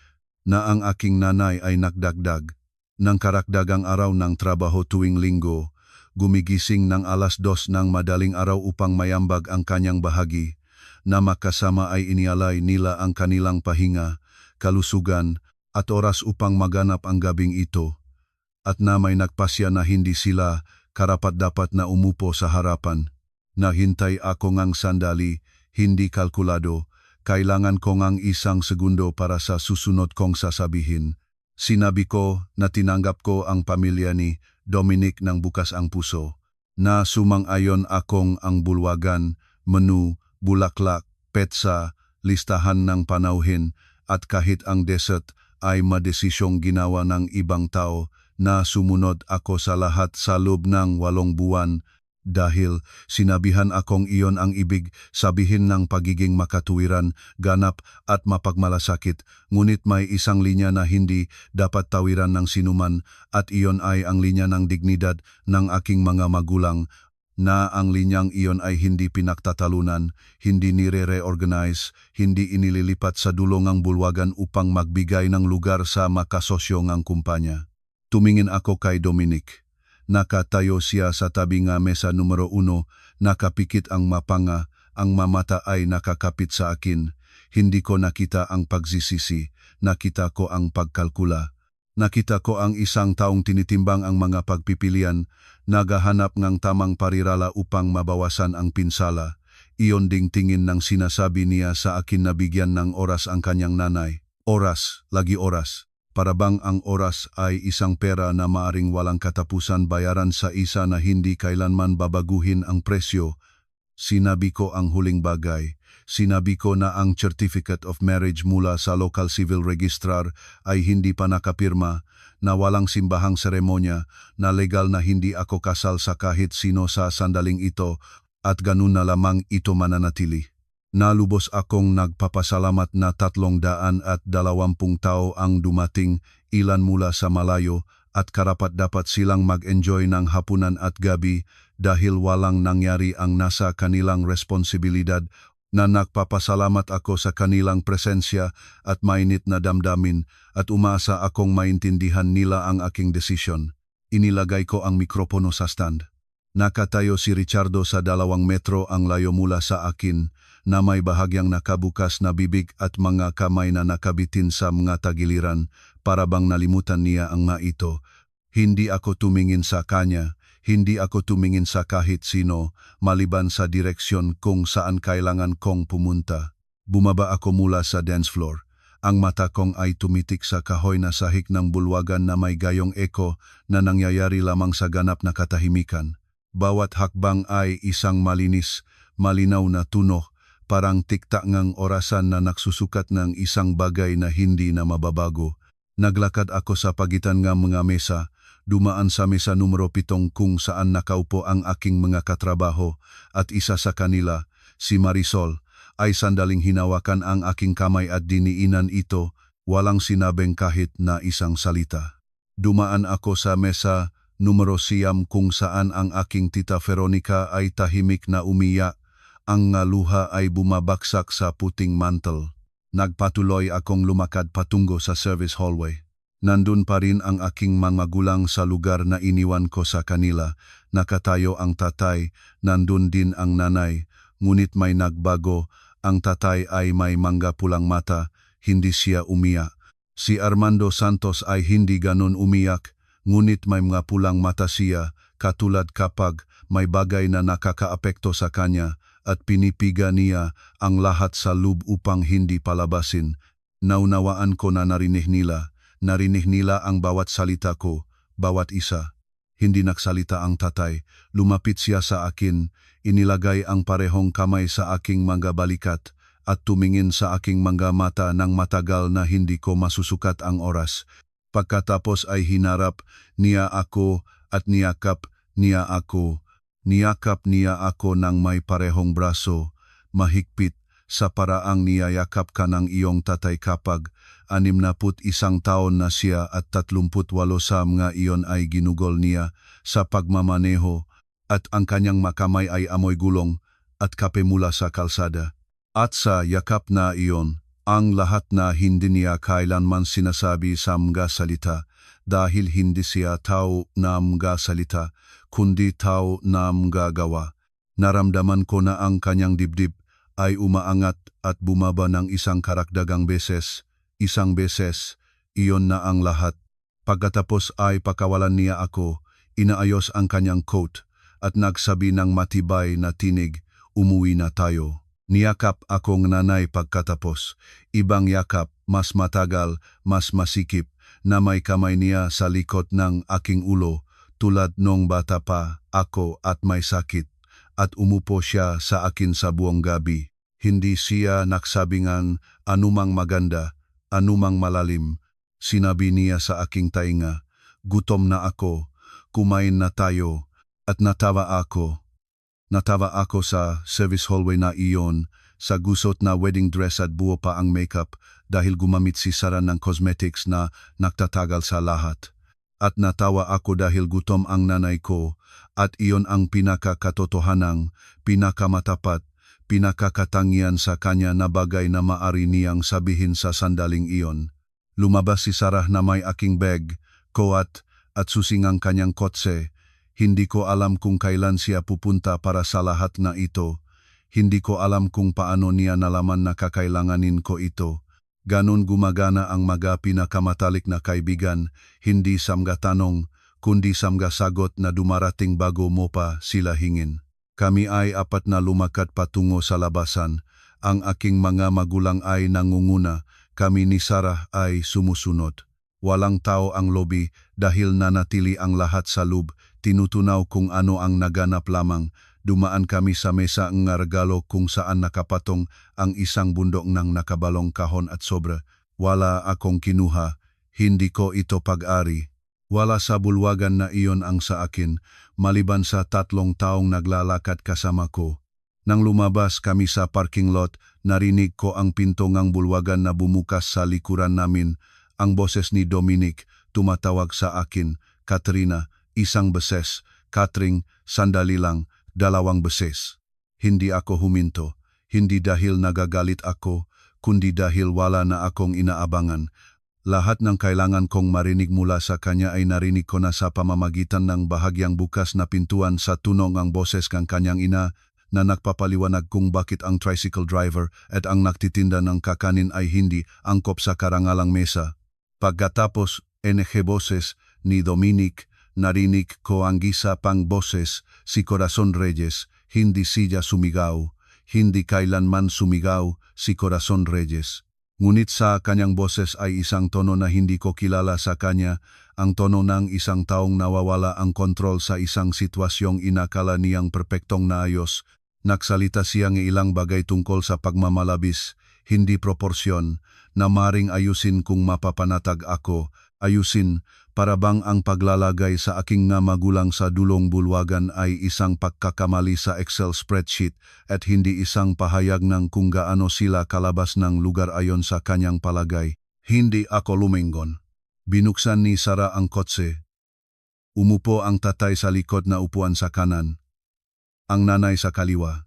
na ang aking nanay ay nagdagdag ng karagdagang araw ng trabaho tuwing linggo, gumigising ng 2:00 ng madaling araw upang mayambag ang kanyang bahagi, na makasama ay inialay nila ang kanilang pahinga, kalusugan, at oras upang maganap ang gabing ito, at na may nagpasya na hindi sila karapat-dapat na umupo sa harapan. Nahintay ako ngang sandali, hindi kalkulado, kailangan ko ngang isang segundo para sa susunod kong sasabihin. Sinabi ko na tinanggap ko ang pamilya ni Dominic ng bukas ang puso, na sumang-ayon akong ang bulwagan, menu, bulaklak, petsa, listahan ng panauhin, at kahit ang dessert ay madesisyong ginawa ng ibang tao, na sumunod ako sa lahat sa loob ng 8 buwan, dahil sinabihan akong iyon ang ibig sabihin ng pagiging makatuwiran, ganap at mapagmalasakit, ngunit may isang linya na hindi dapat tawiran ng sinuman, at iyon ay ang linya ng dignidad ng aking mga magulang, na ang linyang iyon ay hindi pinagtatalunan, hindi nire-reorganize, hindi inililipat sa dulo ng bulwagan upang magbigay ng lugar sa makasosyo ng kumpanya. Tumingin ako kay Dominic. Nakatayo siya sa tabi nga mesa numero 1, nakapikit ang mapanga, ang mamata ay nakakapit sa akin. Hindi ko nakita ang pagsisisi, nakita ko ang pagkalkula. Nakita ko ang isang taong tinitimbang ang mga pagpipilian, nagahanap ng tamang parirala upang mabawasan ang pinsala. Iyon ding tingin ng sinasabi niya sa akin na bigyan ng oras ang kanyang nanay. Oras, lagi oras. Para bang ang oras ay isang pera na maaring walang katapusan bayaran sa isa na hindi kailanman babaguhin ang presyo. Sinabi ko ang huling bagay. Sinabi ko na ang Certificate of Marriage mula sa Local Civil Registrar ay hindi pa nakapirma, na walang simbahang seremonya, na legal na hindi ako kasal sa kahit sino sa sandaling ito, at ganun na lamang ito mananatili. Nalubos akong nagpapasalamat na 320 tao ang dumating, ilan mula sa malayo, at karapat-dapat silang mag-enjoy ng hapunan at gabi dahil walang nangyari ang nasa kanilang responsibilidad, na nagpapasalamat ako sa kanilang presensya at mainit na damdamin, at umaasa akong maintindihan nila ang aking desisyon. Inilagay ko ang mikropono sa stand. Nakatayo si Richardo sa 2 metro ang layo mula sa akin, na may bahagyang nakabukas na bibig at mga kamay na nakabitin sa mga tagiliran, para bang nalimutan niya ang ito. Hindi ako tumingin sa kanya, hindi ako tumingin sa kahit sino, maliban sa direksyon kung saan kailangan kong pumunta. Bumaba ako mula sa dance floor. Ang mata kong ay tumitik sa kahoy na sahig ng bulwagan na may gayong eko na nangyayari lamang sa ganap na katahimikan. Bawat hakbang ay isang malinis, malinaw na tunog, parang tiktak ng orasan na nagsusukat ng isang bagay na hindi na mababago. Naglakad ako sa pagitan ng mga mesa, dumaan sa mesa numero 7 kung saan nakaupo ang aking mga katrabaho, at isa sa kanila, si Marisol, ay sandaling hinawakan ang aking kamay at diniinan ito, walang sinabing kahit na isang salita. Dumaan ako sa mesa numero 9 kung saan ang aking tita Veronica ay tahimik na umiyak, ang luha ay bumabaksak sa puting mantle. Nagpatuloy akong lumakad patungo sa service hallway. Nandun pa rin ang aking mga magulang sa lugar na iniwan ko sa kanila. Nakatayo ang tatay, nandun din ang nanay, ngunit may nagbago. Ang tatay ay may mangga pulang mata, hindi siya umiyak. Si Armando Santos ay hindi ganon umiyak, ngunit may mga pulang mata siya, katulad kapag may bagay na nakakaapekto sa kanya, at pinipiga niya ang lahat sa loob upang hindi palabasin. Naunawaan ko na narinig nila ang bawat salita ko, bawat isa. Hindi nagsalita ang tatay, lumapit siya sa akin, inilagay ang parehong kamay sa aking mga balikat, at tumingin sa aking mga mata ng matagal na hindi ko masusukat ang oras. Pagkatapos ay hinarap niya ako at niyakap niya ako. Niyakap niya ako ng may parehong braso, mahigpit, sa paraang niyayakap ka ng iyong tatay kapag 61 taon na siya at 38 sa mga iyon ay ginugol niya sa pagmamaneho, at ang kanyang makamay ay amoy gulong at kape mula sa kalsada. At sa yakap na iyon, ang lahat na hindi niya kailanman sinasabi sa mga salita, dahil hindi siya tao na mga salita, kundi tao na mga gawa. Naramdaman ko na ang kanyang dibdib ay umaangat at bumaba ng isang karagdagang beses, iyon na ang lahat. Pagkatapos ay pakawalan niya ako, Inaayos ang kanyang coat at nagsabi ng matibay na tinig, umuwi na tayo. Niyakap akong nanay pagkatapos. Ibang yakap, mas matagal, mas masikip, na may kamay niya sa likod ng aking ulo, tulad nung bata pa ako at may sakit. At umupo siya sa akin sa buong gabi. Hindi siya nagsabingan anumang maganda, anumang malalim. Sinabi niya sa aking tainga, gutom na ako, kumain na tayo, at natawa ako. Natawa ako sa service hallway na iyon, sa gusot na wedding dress at buo pa ang makeup dahil gumamit si Sarah ng cosmetics na nagtatagal sa lahat. At natawa ako dahil gutom ang nanay ko at iyon ang pinakakatotohanang, pinakamatapat, pinakakatangian sa kanya na bagay na maari niyang sabihin sa sandaling iyon. Lumabas si Sarah na may aking bag, koat at susing ang kanyang kotse. Hindi ko alam kung kailan siya pupunta para sa lahat na ito. Hindi ko alam kung paano niya nalaman na kakailanganin ko ito. Ganon gumagana ang mga pinakamatalik na kaibigan, hindi samga tanong, kundi samga sagot na dumarating bago mo pa sila hingin. Kami ay apat na lumakad patungo sa labasan. Ang aking mga magulang ay nangunguna, kami ni Sarah ay sumusunod. Walang tao ang lobby dahil nanatili ang lahat sa loob. Tinutunaw kung ano ang naganap lamang. Dumaan kami sa mesa ng regalo kung saan nakapatong ang isang bundok ng nakabalong kahon at sobra. Wala akong kinuha. Hindi ko ito pag-ari. Wala sa bulwagan na iyon ang sa akin, maliban sa 3 taong naglalakad kasama ko. Nang lumabas kami sa parking lot, narinig ko ang pinto ng bulwagan na bumukas sa likuran namin. Ang boses ni Dominic tumatawag sa akin, Katrina, isang beses, Katring, sandali lang, 2 beses. Hindi ako huminto, hindi dahil nagagalit ako, kundi dahil wala na akong inaabangan. Lahat ng kailangan kong marinig mula sa kanya ay narinig ko na sa pamamagitan ng bahagyang bukas na pintuan sa tunog ang boses ng kanyang ina na nagpapaliwanag kung bakit ang tricycle driver at ang nagtitinda ng kakanin ay hindi angkop sa karangalang mesa. Pagkatapos, boses ni Dominic, narinig ko ang gisa pang boses, si Corazon Reyes, hindi siya sumigaw, hindi kailanman sumigaw si Corazon Reyes. Ngunit sa kanyang boses ay isang tono na hindi ko kilala sa kanya, ang tono ng isang taong nawawala ang kontrol sa isang sitwasyong inakala niyang perpektong naayos. Nagsalita siya ng ilang bagay tungkol sa pagmamalabis, hindi proporsyon, na maring ayusin kung mapapanatag ako, ayusin, para bang ang paglalagay sa aking nga magulang sa dulong bulwagan ay isang pagkakamali sa Excel spreadsheet at hindi isang pahayag ng kung gaano sila kalabas ng lugar ayon sa kanyang palagay. Hindi ako lumingon. Binuksan ni Sarah ang kotse. Umupo ang tatay sa likod na upuan sa kanan. Ang nanay sa kaliwa.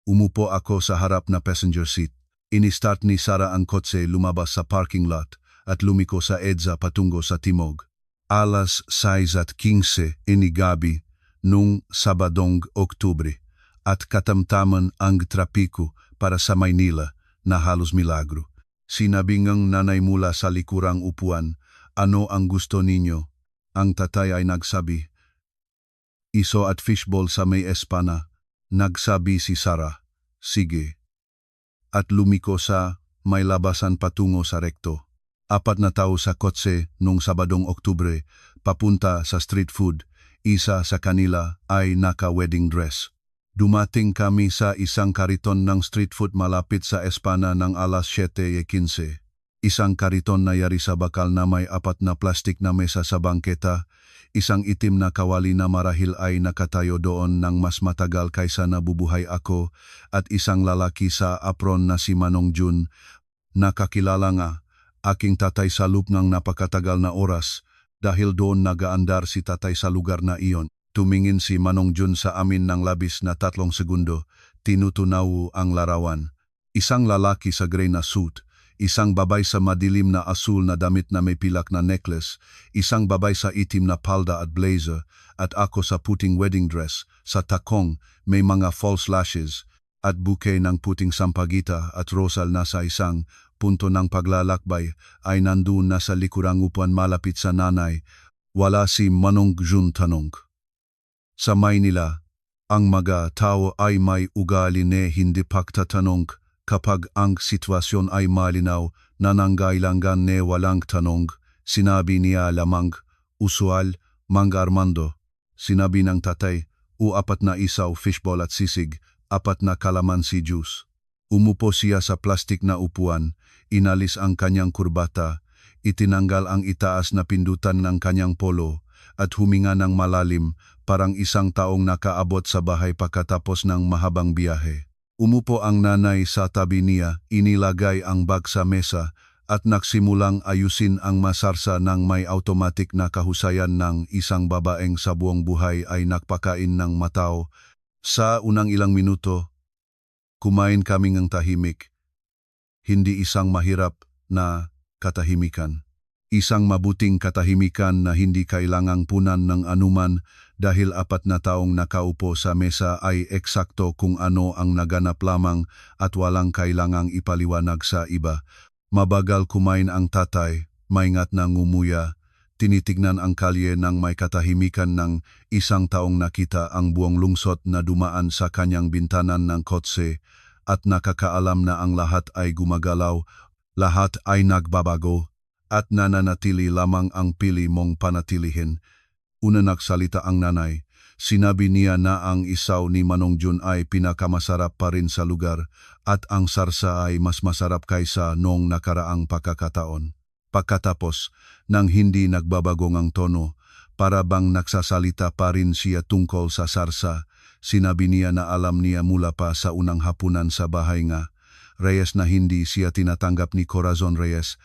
Umupo ako sa harap na passenger seat. Inistart ni Sarah ang kotse, lumabas sa parking lot at lumiko sa EDSA patungo sa timog. Alas 6:15 gabi nung Sabadong Oktubre at katamtaman ang trapiko para sa Maynila na halos milagro. Sinabi ng nanay mula sa likurang upuan, ano ang gusto ninyo? Ang tatay ay nagsabi, iso at fishball sa may espana. Nagsabi si Sarah, sige. At lumiko sa may labasan patungo sa rekto. 4 na tao sa kotse nung Sabadong Oktubre, papunta sa street food. Isa sa kanila ay naka-wedding dress. Dumating kami sa isang kariton ng street food malapit sa espana ng alas 7:15. Isang kariton na yari sa bakal na may 4 na plastik na mesa sa bangketa. Isang itim na kawali na marahil ay nakatayo doon ng mas matagal kaysa nabubuhay ako at isang lalaki sa apron na si Manong Jun. Nakakilala nga, aking tatay sa loop ng napakatagal na oras dahil doon nagaandar si tatay sa lugar na iyon. Tumingin si Manong Jun sa amin ng labis na 3 segundo, tinutunaw ang larawan. Isang lalaki sa gray na suit, isang babay sa madilim na asul na damit na may pilak na necklace, isang babay sa itim na palda at blazer, at ako sa puting wedding dress, sa takong may mga false lashes, at bouquet ng puting sampagita at rosal na sa isang punto ng paglalakbay ay nandun na sa likurang upuan malapit sa nanay. Wala si Manong Jun tanong. Sa Maynila, ang mga tao ay may ugali na hindi pagtatanong kapag ang sitwasyon ay malinaw na nangailangan na walang tanong, sinabi niya lamang, usual, Mang Armando. Sinabi ng tatay, apat na isaw fishball at sisig, apat na kalamansi juice. Umupo siya sa plastik na upuan, inalis ang kanyang kurbata, itinanggal ang itaas na pindutan ng kanyang polo, at huminga ng malalim, parang isang taong nakaabot sa bahay pagkatapos ng mahabang biyahe. Umupo ang nanay sa tabi niya, inilagay ang bag sa mesa, at nagsimulang ayusin ang masarsa ng may automatic na kahusayan ng isang babaeng sa buong buhay ay nagpakain ng matao. Sa unang ilang minuto, kumain kaming ang tahimik. Hindi isang mahirap na katahimikan. Isang mabuting katahimikan na hindi kailangang punan ng anuman dahil apat na taong nakaupo sa mesa ay eksakto kung ano ang naganap lamang at walang kailangang ipaliwanag sa iba. Mabagal kumain ang tatay, maingat na ngumuya, tinitignan ang kalye ng may katahimikan ng isang taong nakita ang buong lungsod na dumaan sa kanyang bintanan ng kotse at nakakaalam na ang lahat ay gumagalaw, lahat ay nagbabago, at nananatili lamang ang pili mong panatilihin. Una nagsalita ang nanay. Sinabi niya na ang isaw ni Manong Jun ay pinakamasarap pa rin sa lugar at ang sarsa ay mas masarap kaysa noong nakaraang pagkakataon. Pagkatapos, nang hindi nagbabagong ang tono, para bang nagsasalita pa rin siya tungkol sa sarsa, sinabi niya na alam niya mula pa sa unang hapunan sa bahay nga, Reyes na hindi siya tinatanggap ni Corazon Reyes,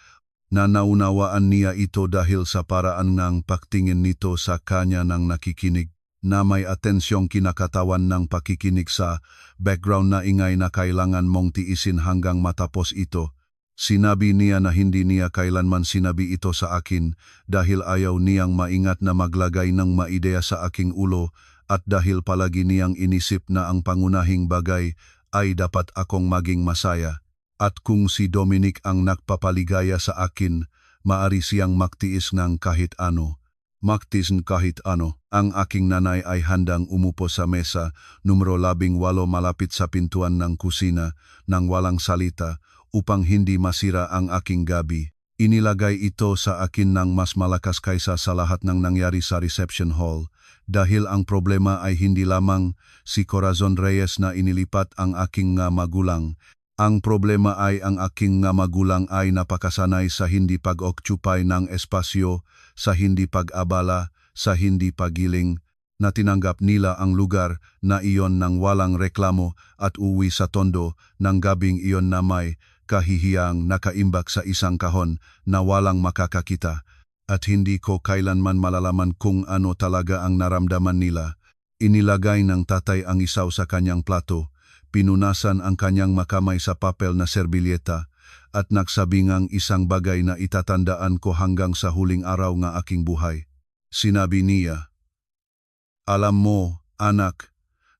na naunawaan niya ito dahil sa paraan ng pagtingin nito sa kanya ng nakikinig, na may atensyong kinakatawan ng pakikinig sa background na ingay na kailangan mong tiisin hanggang matapos ito. Sinabi niya na hindi niya kailanman sinabi ito sa akin dahil ayaw niyang maingat na maglagay ng maideya sa aking ulo at dahil palagi niyang inisip na ang pangunahing bagay ay dapat akong maging masaya. At kung si Dominic ang nagpapaligaya sa akin, maari siyang magtiis ng kahit ano. Magtiis ng kahit ano. Ang aking nanay ay handang umupo sa mesa, numero 18 malapit sa pintuan ng kusina, nang walang salita, upang hindi masira ang aking gabi. Inilagay ito sa akin ng mas malakas kaysa sa lahat ng nangyari sa reception hall, dahil ang problema ay hindi lamang si Corazon Reyes na inilipat ang aking magulang. Ang problema ay ang aking magulang ay napakasanay sa hindi pag-occupy ng espasyo, sa hindi pag-abala, sa hindi pagiling, na tinanggap nila ang lugar na iyon ng walang reklamo at uwi sa tondo ng gabing iyon na may kahihiyang nakaimbak sa isang kahon na walang makakakita. At hindi ko kailanman malalaman kung ano talaga ang naramdaman nila. Inilagay ng tatay ang isaw sa kanyang plato. Pinunasan ang kanyang makamay sa papel na serbilyeta at nagsabingang isang bagay na itatandaan ko hanggang sa huling araw ng aking buhay. Sinabi niya, "Alam mo, anak,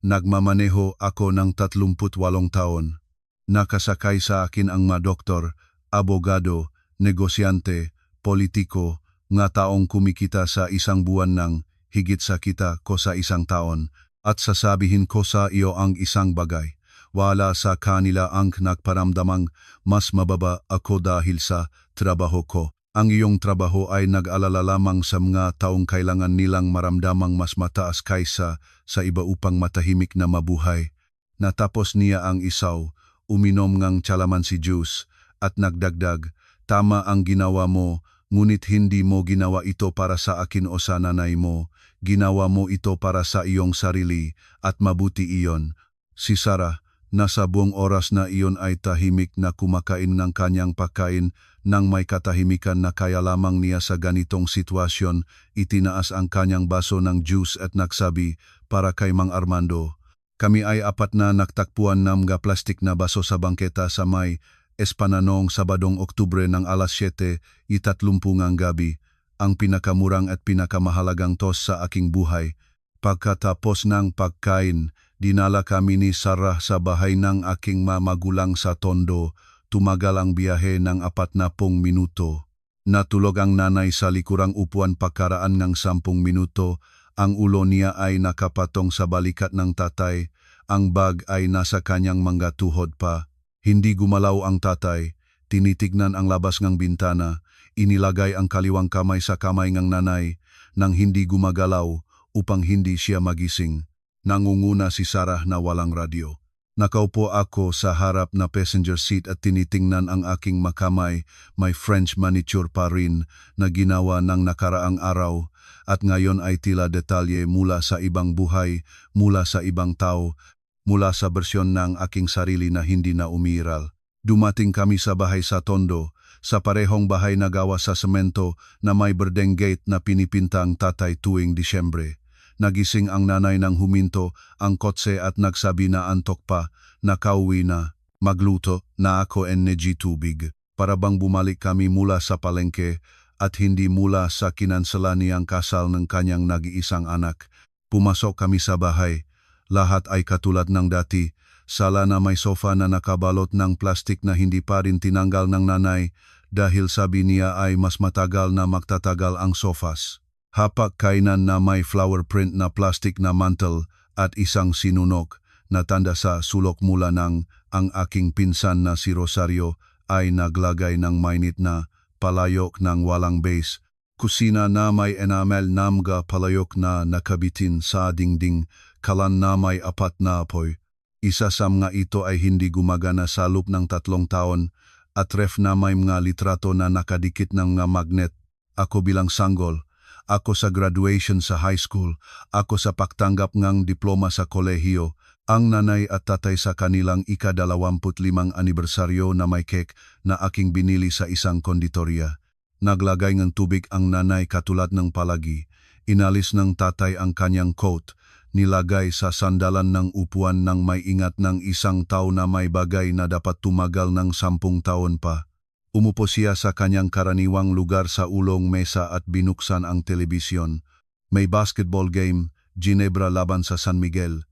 nagmamaneho ako ng 38 taon. Nakasakay sa akin ang mga doktor, abogado, negosyante, politiko, nga taong kumikita sa isang buwan ng higit sa kita ko sa isang taon at sasabihin ko sa iyo ang isang bagay. Wala sa kanila ang nagparamdamang mas mababa ako dahil sa trabaho ko. Ang iyong trabaho ay nag-alala lamang sa mga taong kailangan nilang maramdamang mas mataas kaysa sa iba upang matahimik na mabuhay." Natapos niya ang isaw, uminom ng calamansi juice at nagdagdag, "Tama ang ginawa mo, ngunit hindi mo ginawa ito para sa akin o sa nanay mo. Ginawa mo ito para sa iyong sarili at mabuti iyon." Si Sarah, nasa buong oras na iyon ay tahimik na kumakain ng kanyang pagkain nang may katahimikan na kaya lamang niya sa ganitong sitwasyon, itinaas ang kanyang baso ng juice at nagsabi, para kay Mang Armando, "Kami ay apat na nagtakpuan ng mga plastik na baso sa bangketa sa may Espananong Sabadong Oktubre ng alas 7:30 ng gabi, ang pinakamurang at pinakamahalagang tos sa aking buhay. Pagkatapos ng pagkain, dinala kami ni Sarah sa bahay ng aking magulang sa Tondo. Tumagal ang biyahe ng 40 minuto. Natulog ang nanay sa likurang upuan pagkaraan ng 10 minuto. Ang ulo niya ay nakapatong sa balikat ng tatay. Ang bag ay nasa kanyang mga tuhod pa. Hindi gumalaw ang tatay. Tinitignan ang labas ng bintana. Inilagay ang kaliwang kamay sa kamay ng nanay nang hindi gumagalaw upang hindi siya magising. Nangunguna si Sarah na walang radyo. Nakaupo ako sa harap na passenger seat at tinitingnan ang aking makamay. May French manicure pa rin na ginawa ng nakaraang araw at ngayon ay tila detalye mula sa ibang buhay, mula sa ibang tao, mula sa bersyon ng aking sarili na hindi na umiiral. Dumating kami sa bahay sa Tondo, sa parehong bahay na gawa sa semento na may berdeng gate na pinipinta ang tatay tuwing Disyembre. Nagising ang nanay nang huminto ang kotse at nagsabi na antok pa, nakauwi na, magluto na ako energy tubig. Para bang bumalik kami mula sa palengke at hindi mula sa kinansala niyang kasal ng kanyang nag-iisang anak. Pumasok kami sa bahay. Lahat ay katulad ng dati. Sala na may sofa na nakabalot ng plastik na hindi pa rin tinanggal ng nanay dahil sabi niya ay mas matagal na magtatagal ang sofas. Hapak kainan na may flower print na plastic na mantle at isang sinunok na tanda sa sulok mula nang ang aking pinsan na si Rosario ay naglagay ng mainit na palayok ng walang base. Kusina na may enamel na mga palayok na nakabitin sa dingding, kalan na may 4 na apoy. Isa sa mga ito ay hindi gumagana sa loob ng 3 taon at ref na may mga litrato na nakadikit ng mga magnet. Ako bilang sanggol. Ako sa graduation sa high school, ako sa pagtanggap ng diploma sa kolehiyo, ang nanay at tatay sa kanilang ika-25 anibersaryo na may cake na aking binili sa isang konditorya. Naglagay ng tubig ang nanay katulad ng palagi, inalis ng tatay ang kanyang coat, nilagay sa sandalan ng upuan ng may ingat ng isang tao na may bagay na dapat tumagal ng 10 taon pa. Umupo siya sa kanyang karaniwang lugar sa ulong mesa at binuksan ang telebisyon. May basketball game, Ginebra laban sa San Miguel.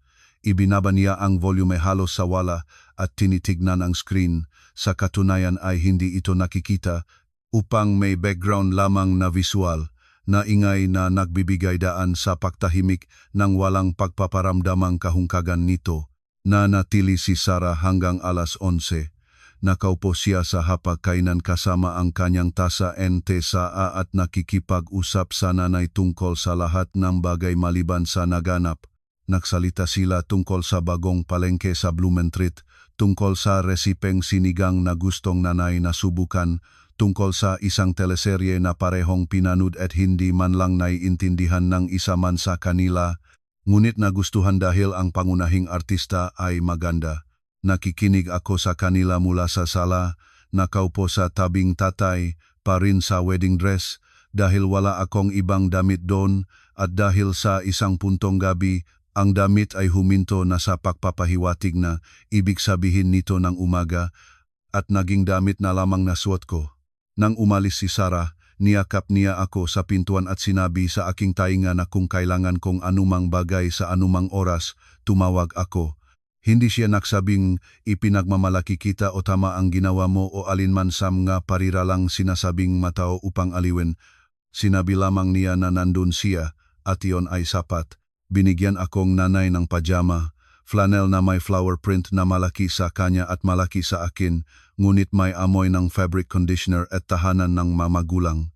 Ibinaba niya ang volume halos sa wala at tinitignan ang screen. Sa katunayan ay hindi ito nakikita upang may background lamang na visual na ingay na nagbibigay daan sa pagtahimik ng walang pagpaparamdamang kahungkagan nito. Nanatili si Sarah hanggang alas 11. Nakaupo siya sa hapagkainan kasama ang kanyang tasa NT-SAA at nakikipag-usap sa nanay tungkol sa lahat ng bagay maliban sa naganap. Nagsalita sila tungkol sa bagong palengke sa Blumentritt, tungkol sa resipeng sinigang na gustong nanay na subukan, tungkol sa isang teleserye na parehong pinanood at hindi man lang naiintindihan ng isa man sa kanila, ngunit nagustuhan dahil ang pangunahing artista ay maganda. Nakikinig ako sa kanila mula sa sala, nakaupo sa tabing tatay, pa rin sa wedding dress, dahil wala akong ibang damit doon at dahil sa isang puntong gabi, ang damit ay huminto na sa pagpapahiwatig na ibig sabihin nito ng umaga at naging damit na lamang na suot ko. Nang umalis si Sarah, niyakap niya ako sa pintuan at sinabi sa aking tainga na kung kailangan kong anumang bagay sa anumang oras, tumawag ako. Hindi siya nagsabing ipinagmamalaki kita o tama ang ginawa mo o alinman sa mga pariralang sinasabing matao upang aliwin. Sinabi lamang niya na nandun siya at iyon ay sapat. Binigyan akong nanay ng pajama, flannel na may flower print na malaki sa kanya at malaki sa akin, ngunit may amoy ng fabric conditioner at tahanan ng mamagulang.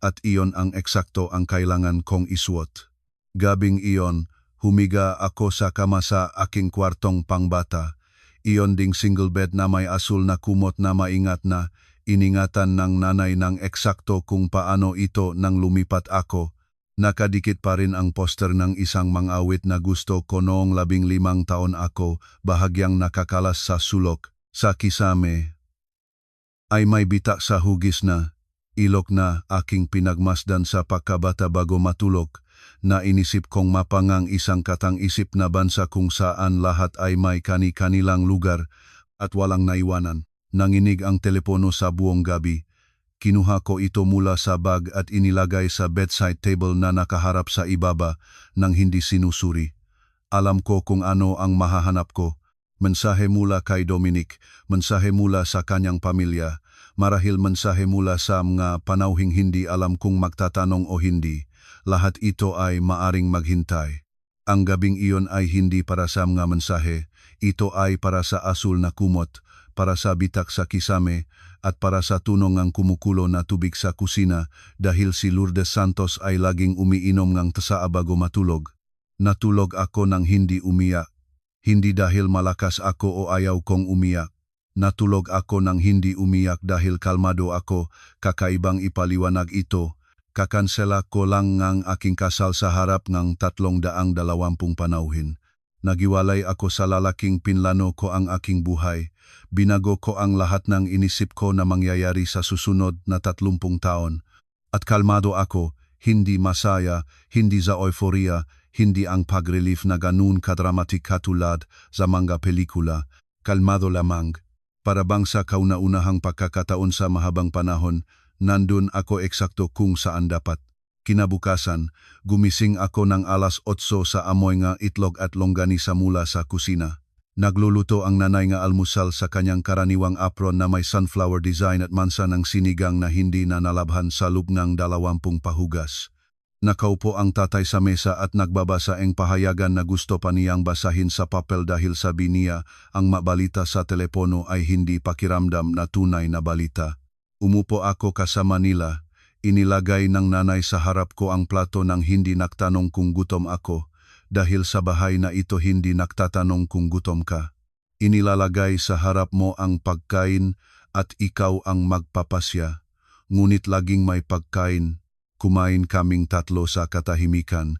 At iyon ang eksakto ang kailangan kong isuot. Gabing iyon, humiga ako sa kama sa aking kwartong pangbata. Iyon ding single bed na may asul na kumot na maingat na, iningatan ng nanay ng eksakto kung paano ito nang lumipat ako. Nakadikit pa rin ang poster ng isang mangawit na gusto ko noong 15 taon ako, bahagyang nakakalas sa sulok. Sa kisame ay may bita sa hugis na, ilok na aking pinagmasdan sa pagkabata bago matulog. Na inisip kong mapangang isang katang-isip na bansa kung saan lahat ay may kani-kanilang lugar at walang naiwanan. Nanginig ang telepono sa buong gabi. Kinuha ko ito mula sa bag at inilagay sa bedside table na nakaharap sa ibaba nang hindi sinusuri. Alam ko kung ano ang mahahanap ko. Mensahe mula kay Dominic, mensahe mula sa kanyang pamilya, Marahil mensahe mula sa mga panauhing hindi alam kung magtatanong o hindi. Lahat ito ay maaring maghintay. Ang gabing iyon ay hindi para sa mga mensahe. Ito ay para sa asul na kumot, para sa bitak sa kisame, at para sa tunong ng kumukulo na tubig sa kusina dahil si Lourdes Santos ay laging umiinom ng tsaa bago matulog. Natulog ako nang hindi umiyak. Hindi dahil malakas ako o ayaw kong umiyak. Natulog ako nang hindi umiyak dahil kalmado ako, kakaibang ipaliwanag ito. Kakansela ko lang ng aking kasal sa harap ng 320 panauhin. Nagiwalay ako sa lalaking pinlano ko ang aking buhay. Binago ko ang lahat ng inisip ko na mangyayari sa susunod na 30 taon. At kalmado ako, hindi masaya, hindi sa euphoria, hindi ang pag-relief na ganun kadramatik katulad sa mga pelikula. Kalmado lamang. Para bang sa kauna-unahang pagkakataon sa mahabang panahon, nandun ako eksakto kung saan dapat. Kinabukasan, gumising ako ng alas 8 sa amoy nga itlog at longganisa mula sa kusina. Nagluluto ang nanay nga almusal sa kanyang karaniwang apron na may sunflower design at mansa ng sinigang na hindi na nalabhan sa loob ng 20 pahugas. Nakaupo ang tatay sa mesa at nagbabasa ang pahayagan na gusto pa niyang basahin sa papel dahil sabi niya ang mabalita sa telepono ay hindi pakiramdam na tunay na balita. Umupo ako kasama nila. Inilagay ng nanay sa harap ko ang plato nang hindi nagtanong kung gutom ako dahil sa bahay na ito hindi nagtatanong kung gutom ka. Inilalagay sa harap mo ang pagkain at ikaw ang magpapasya. Ngunit laging may pagkain. Kumain kaming tatlo sa katahimikan,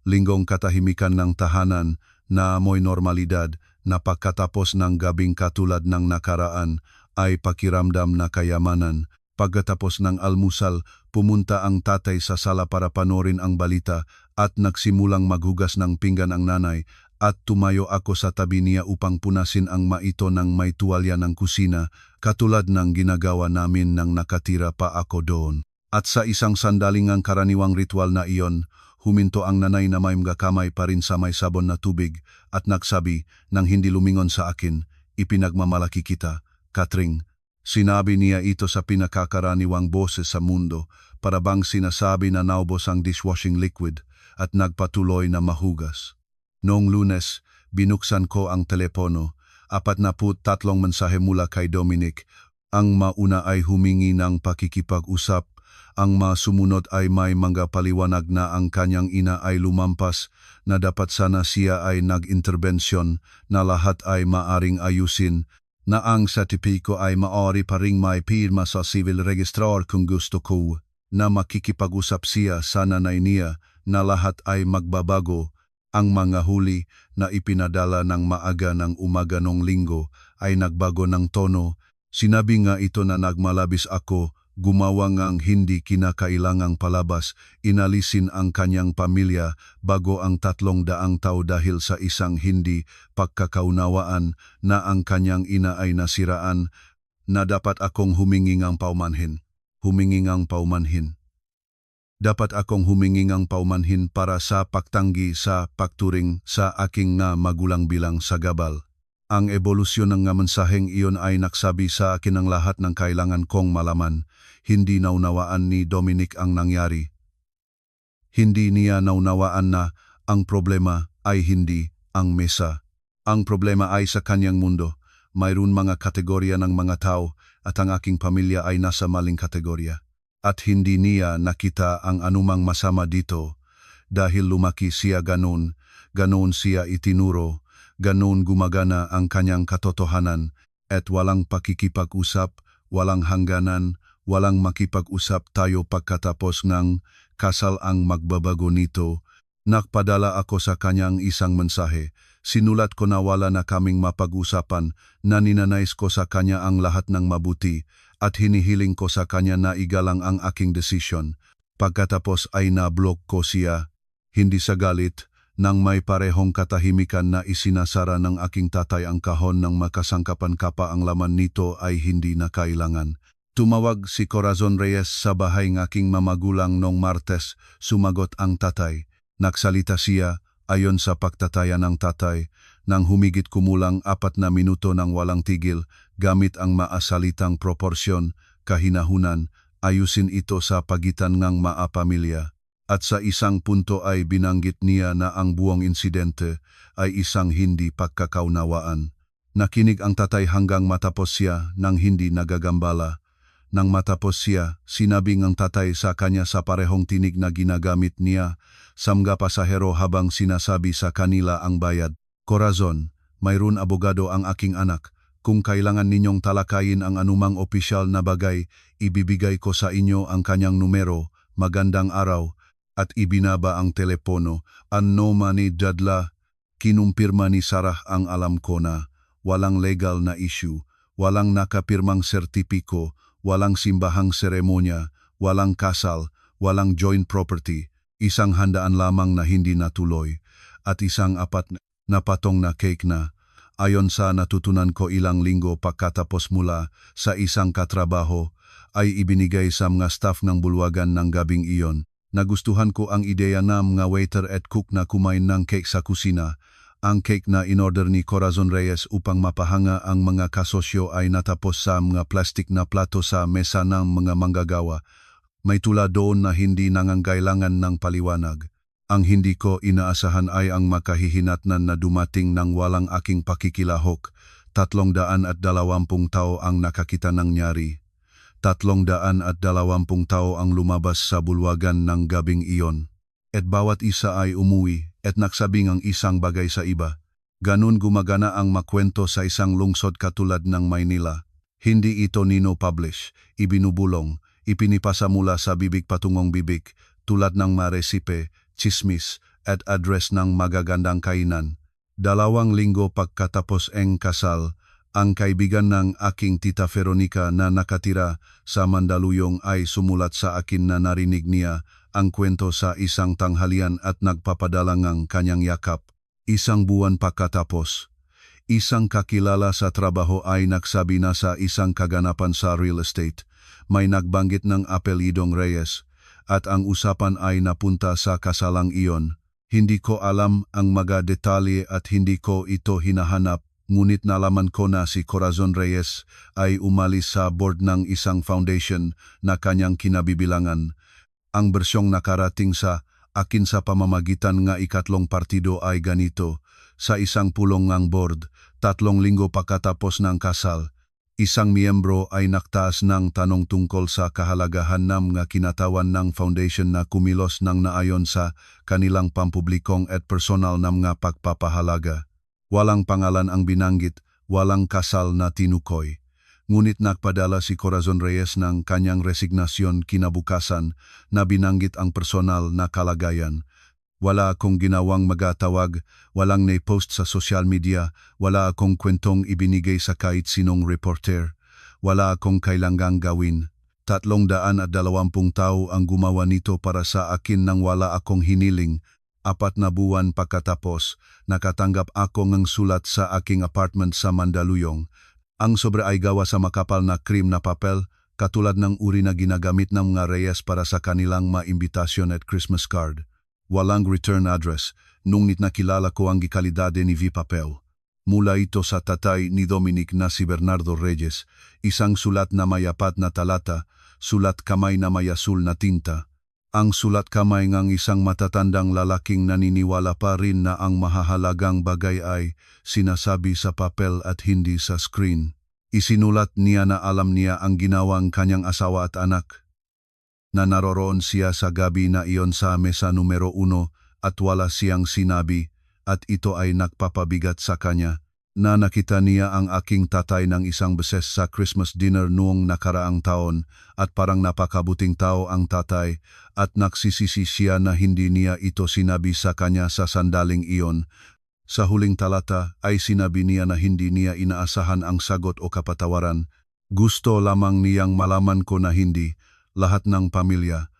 linggong katahimikan ng tahanan na amoy normalidad na pagkatapos ng gabing katulad ng nakaraan ay pakiramdam na kayamanan. Pagkatapos ng almusal, pumunta ang tatay sa sala para panorin ang balita at nagsimulang maghugas ng pinggan ang nanay at tumayo ako sa tabi niya upang punasin ang maito ng may tuwalya ng kusina katulad ng ginagawa namin nang nakatira pa ako doon. At sa isang sandaling ang karaniwang ritual na iyon, huminto ang nanay na may mga kamay pa rin sa may sabon na tubig at nagsabi nang hindi lumingon sa akin, ipinagmamalaki kita, Katring. Sinabi niya ito sa pinakakaraniwang boses sa mundo para bang sinasabi na naubos ang dishwashing liquid at nagpatuloy na mahugas. Noong Lunes, binuksan ko ang telepono, 43 mensahe mula kay Dominic. Ang mauna ay humingi ng pakikipag-usap. Ang masumunod ay may mga paliwanag na ang kanyang ina ay lumampas, na dapat sana siya ay nag-interbensyon, na lahat ay maaring ayusin, na ang sertipiko ay maaari pa ring may pirma sa civil registrar kung gusto ko, na makikipag-usap siya sa nanay niya, na lahat ay magbabago. Ang mga huli na ipinadala ng maaga ng umaga nong linggo ay nagbago ng tono. Sinabi nga ito na nagmalabis ako, gumawa ngang hindi kinakailangang palabas, inalisin ang kanyang pamilya bago ang 300 tao dahil sa isang hindi pagkakaunawaan na ang kanyang ina ay nasiraan, na dapat akong humingi ngang paumanhin. Dapat akong humingi ngang paumanhin para sa pagtanggi sa pagturing sa aking nga magulang bilang sagabal. Ang ebolusyon ng nga mensaheng iyon ay nagsabi sa akin ang lahat ng kailangan kong malaman. Hindi naunawaan ni Dominic ang nangyari. Hindi niya naunawaan na ang problema ay hindi ang mesa. Ang problema ay sa kanyang mundo. Mayroon mga kategorya ng mga tao at ang aking pamilya ay nasa maling kategorya. At hindi niya nakita ang anumang masama dito dahil lumaki siya ganoon siya itinuro. Ganoon gumagana ang kanyang katotohanan at walang pakikipag-usap, walang hangganan, walang makipag-usap tayo pagkatapos ng kasal ang magbabago nito. Nagpadala ako sa kanyang isang mensahe. Sinulat ko na wala na kaming mapag-usapan, na ninanais ko sa kanya ang lahat ng mabuti at hinihiling ko sa kanya na igalang ang aking desisyon. Pagkatapos ay na-block ko siya, hindi sa galit, nang may parehong katahimikan na isinasara ng aking tatay ang kahon ng makasangkapan kapa ang laman nito ay hindi na kailangan. Tumawag si Corazon Reyes sa bahay ng aking mamagulang noong Martes, sumagot ang tatay. Nagsalita siya, ayon sa pagtataya ng tatay, nang humigit kumulang 4 na minuto ng walang tigil, gamit ang maasalitang proporsyon, kahinahunan, ayusin ito sa pagitan ng maapamilya. At sa isang punto ay binanggit niya na ang buong insidente ay isang hindi pagkakaunawaan. Nakinig ang tatay hanggang matapos siya nang hindi nagagambala. Nang matapos siya, sinabi ng tatay sa kanya sa parehong tinig na ginagamit niya sa mga pasahero habang sinasabi sa kanila ang bayad. Corazon, mayroon abogado ang aking anak. Kung kailangan ninyong talakayin ang anumang opisyal na bagay, ibibigay ko sa inyo ang kanyang numero. Magandang araw. At ibinaba ang telepono. Ano man ni Dadla, kinumpirma ni Sarah ang alam ko na walang legal na issue, walang nakapirmang sertipiko, walang simbahang seremonya, walang kasal, walang joint property, isang handaan lamang na hindi natuloy, at isang apat na patong na cake na, ayon sa natutunan ko ilang linggo pagkatapos mula sa isang katrabaho, ay ibinigay sa mga staff ng bulwagan ng gabing iyon. Nagustuhan ko ang ideya na mga waiter at cook na kumain ng cake sa kusina. Ang cake na inorder ni Corazon Reyes upang mapahanga ang mga kasosyo ay natapos sa mga plastik na plato sa mesa ng mga manggagawa. May tula doon na hindi nangangailangan ng paliwanag. Ang hindi ko inaasahan ay ang makahihinatnan na dumating ng walang aking pakikilahok. 320 tao ang nakakita ng nyari. 320 tao ang lumabas sa bulwagan ng gabing iyon. At bawat isa ay umuwi at nagsabing ang isang bagay sa iba. Ganun gumagana ang makwento sa isang lungsod katulad ng Maynila. Hindi ito nino-publish, ibinubulong, ipinipasa mula sa bibig patungong bibig, tulad ng maresipe, chismis, at address ng magagandang kainan. 2 linggo pagkatapos ang kasal, ang kaibigan ng aking tita Veronica na nakatira sa Mandaluyong ay sumulat sa akin na narinig niya ang kwento sa isang tanghalian at nagpapadala ng kanyang yakap. 1 buwan pagkatapos, isang kakilala sa trabaho ay nagsabi na sa isang kaganapan sa real estate. May nagbanggit ng apelidong Reyes at ang usapan ay napunta sa kasalang iyon. Hindi ko alam ang mga detalye at hindi ko ito hinahanap. Ngunit nalaman ko na si Corazon Reyes ay umalis sa board ng isang foundation na kanyang kinabibilangan. Ang bersyong nakarating sa akin sa pamamagitan ng ikatlong partido ay ganito. Sa isang pulong ng board, 3 linggo pagkatapos ng kasal, isang miyembro ay naktaas ng tanong tungkol sa kahalagahan ng mga kinatawan ng foundation na kumilos ng naayon sa kanilang pampublikong at personal na mga pagpapahalaga. Walang pangalan ang binanggit, walang kasal na tinukoy. Ngunit nagpadala si Corazon Reyes ng kanyang resignasyon kinabukasan na binanggit ang personal na kalagayan. Wala akong ginawang magatawag, walang na-post sa social media, wala akong kwentong ibinigay sa kahit sinong reporter, wala akong kailangang gawin. 320 tao ang gumawa nito para sa akin nang wala akong hiniling. 4 na buwan pagkatapos, nakatanggap ako ng sulat sa aking apartment sa Mandaluyong. Ang sobre ay gawa sa makapal na cream na papel, katulad ng uri na ginagamit ng mga Reyes para sa kanilang maimbitasyon at Christmas card. Walang return address, ngunit nakilala ko ang gikalidade ni V. Papel. Mula ito sa tatay ni Dominic na si Bernardo Reyes, isang sulat na may 4 na talata, sulat kamay na may asul na tinta. Ang sulat kamay ng isang matatandang lalaking naniniwala pa rin na ang mahahalagang bagay ay sinasabi sa papel at hindi sa screen. Isinulat niya na alam niya ang ginawang kanyang asawa at anak. Na naroroon siya sa gabi na iyon sa mesa numero 1 at wala siyang sinabi at ito ay nagpapabigat sa kanya. Na nakita niya ang aking tatay ng isang beses sa Christmas dinner noong nakaraang taon at parang napakabuting tao ang tatay at nagsisisi siya na hindi niya ito sinabi sa kanya sa sandaling iyon. Sa huling talata ay sinabi niya na hindi niya inaasahan ang sagot o kapatawaran. Gusto lamang niyang malaman ko na hindi lahat ng pamilya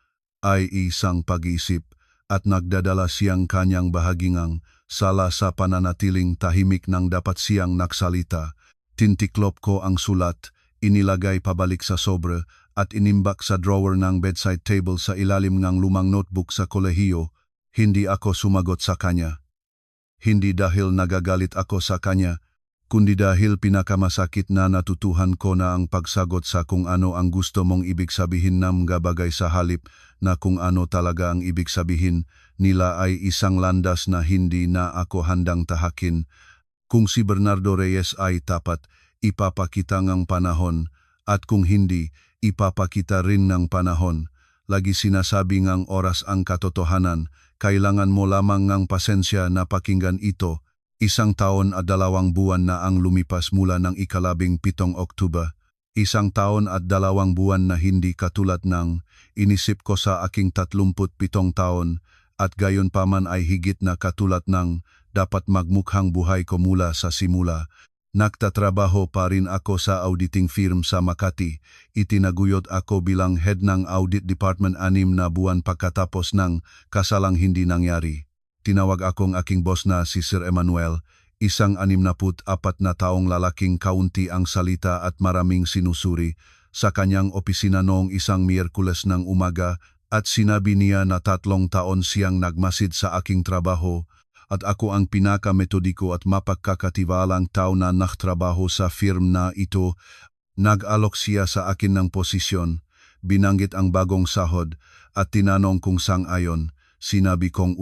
ay isang pag-iisip at nagdadala siyang kanyang bahagingang sala sa pananatiling tahimik nang dapat siyang nagsalita. Tintiklop ko ang sulat, inilagay pabalik sa sobre at inimbak sa drawer ng bedside table sa ilalim ng lumang notebook sa kolehiyo. Hindi ako sumagot sa kanya. Hindi dahil nagagalit ako sa kanya, kundi dahil pinakamasakit na natutuhan ko na ang pagsagot sa kung ano ang gusto mong ibig sabihin ng mga bagay sa halip na kung ano talaga ang ibig sabihin nila ay isang landas na hindi na ako handang tahakin. Kung si Bernardo Reyes ay tapat, ipapakita ng panahon, at kung hindi, ipapakita rin ng panahon. Lagi sinasabi ngang oras ang katotohanan, kailangan mo lamang ng pasensya na pakinggan ito. 1 taon at 2 buwan na ang lumipas mula ng 17 Oktubre. 1 taon at 2 buwan na hindi katulad ng inisip ko sa aking 37 taon at gayon pa man ay higit na katulad ng dapat magmukhang buhay ko mula sa simula. Nagtatrabaho pa rin ako sa auditing firm sa Makati. Itinaguyod ako bilang head ng audit department 6 na buwan pagkatapos ng kasalang hindi nangyari. Tinawag akong aking boss na si Sir Emmanuel, isang 64 na taong lalaking kaunti ang salita at maraming sinusuri, sa kanyang opisina noong isang Miyerkules ng umaga at sinabi niya na 3 taon siyang nagmasid sa aking trabaho at ako ang pinaka-metodiko at mapagkakatiwalang tao na naktrabaho sa firm na ito. Nag-alok siya sa akin ng posisyon, binanggit ang bagong sahod at tinanong kung sang-ayon. Sinabi kong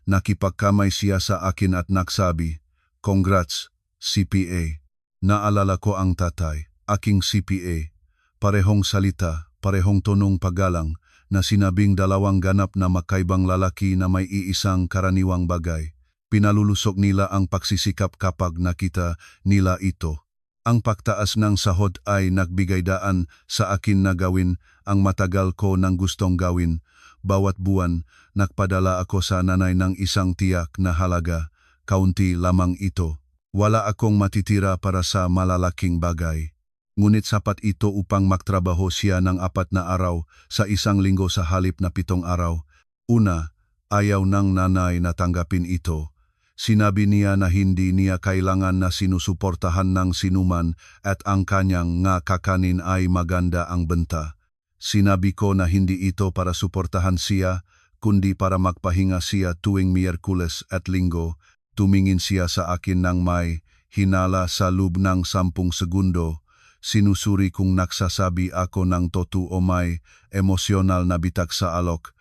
Nakipagkamay siya sa akin at nagsabi, "Congrats, CPA." Naalala ko ang tatay, aking CPA. Parehong salita, parehong tonong paggalang, na sinabing 2 ganap na makaibang lalaki na may iisang karaniwang bagay. Pinalulusok nila ang pagsisikap kapag nakita nila ito. Ang pagtaas ng sahod ay nagbigay daan sa akin na gawin ang matagal ko nang gustong gawin. Bawat buwan, nagpadala ako sa nanay ng isang tiyak na halaga, kaunti lamang ito. Wala akong matitira para sa malalaking bagay. Ngunit sapat ito upang magtrabaho siya ng 4 na araw sa 1 linggo sa halip na 7 araw. Una, ayaw ng nanay na tanggapin ito. Sinabi niya na hindi niya kailangan na sinusuportahan ng sinuman at ang kanyang nga kakanin ay maganda ang benta. Sinabi ko na hindi ito para suportahan siya, kundi para magpahinga siya tuwing Miyerkules at Linggo. Tumingin siya sa akin ng may hinala sa loob ng 10 segundo. Sinusuri kung nagsasabi ako ng totoo may emosyonal na bitak sa alok.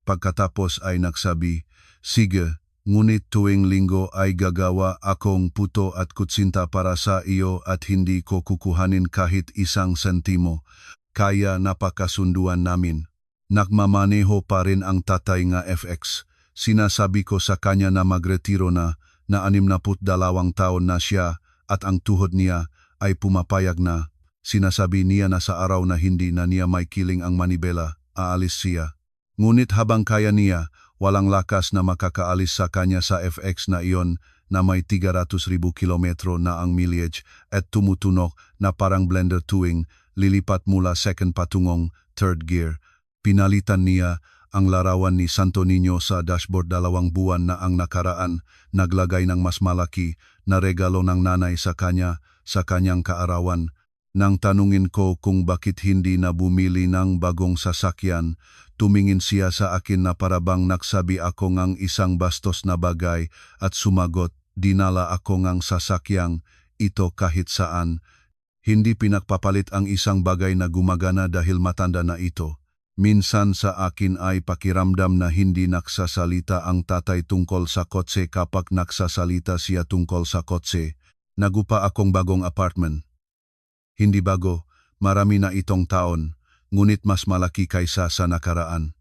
Pagkatapos ay nagsabi, "Sige, ngunit tuwing Linggo ay gagawa akong puto at kutsinta para sa iyo at hindi ko kukuhanin kahit 1 sentimo. Kaya napakasunduan namin." Nagmamaneho pa rin ang tatay nga FX. Sinasabi ko sa kanya na magretiro na 62 taon na siya at ang tuhod niya ay pumapayag na. Sinasabi niya na sa araw na hindi na niya may kiling ang manibela, aalis siya. Ngunit habang kaya niya, walang lakas na makakaalis sa kanya sa FX na iyon na may 300,000 kilometro na ang mileage at tumutunog na parang blender tuwing lilipat mula second patungong third gear. Pinalitan niya ang larawan ni Santo Niño sa dashboard 2 buwan na ang nakaraan, naglagay ng mas malaki na regalo ng nanay sa kanya sa kanyang kaarawan. Nang tanungin ko kung bakit hindi na bumili ng bagong sasakyan, tumingin siya sa akin na parabang nagsabi ako ngang isang bastos na bagay at sumagot, "Dinala ako ngang sasakyang ito kahit saan." Hindi pinagpapalit ang isang bagay na gumagana dahil matanda na ito. Minsan sa akin ay pakiramdam na hindi nagsasalita ang tatay tungkol sa kotse kapag nagsasalita siya tungkol sa kotse. Nagupa akong bagong apartment. Hindi bago, marami na itong taon, ngunit mas malaki kaysa sa nakaraan.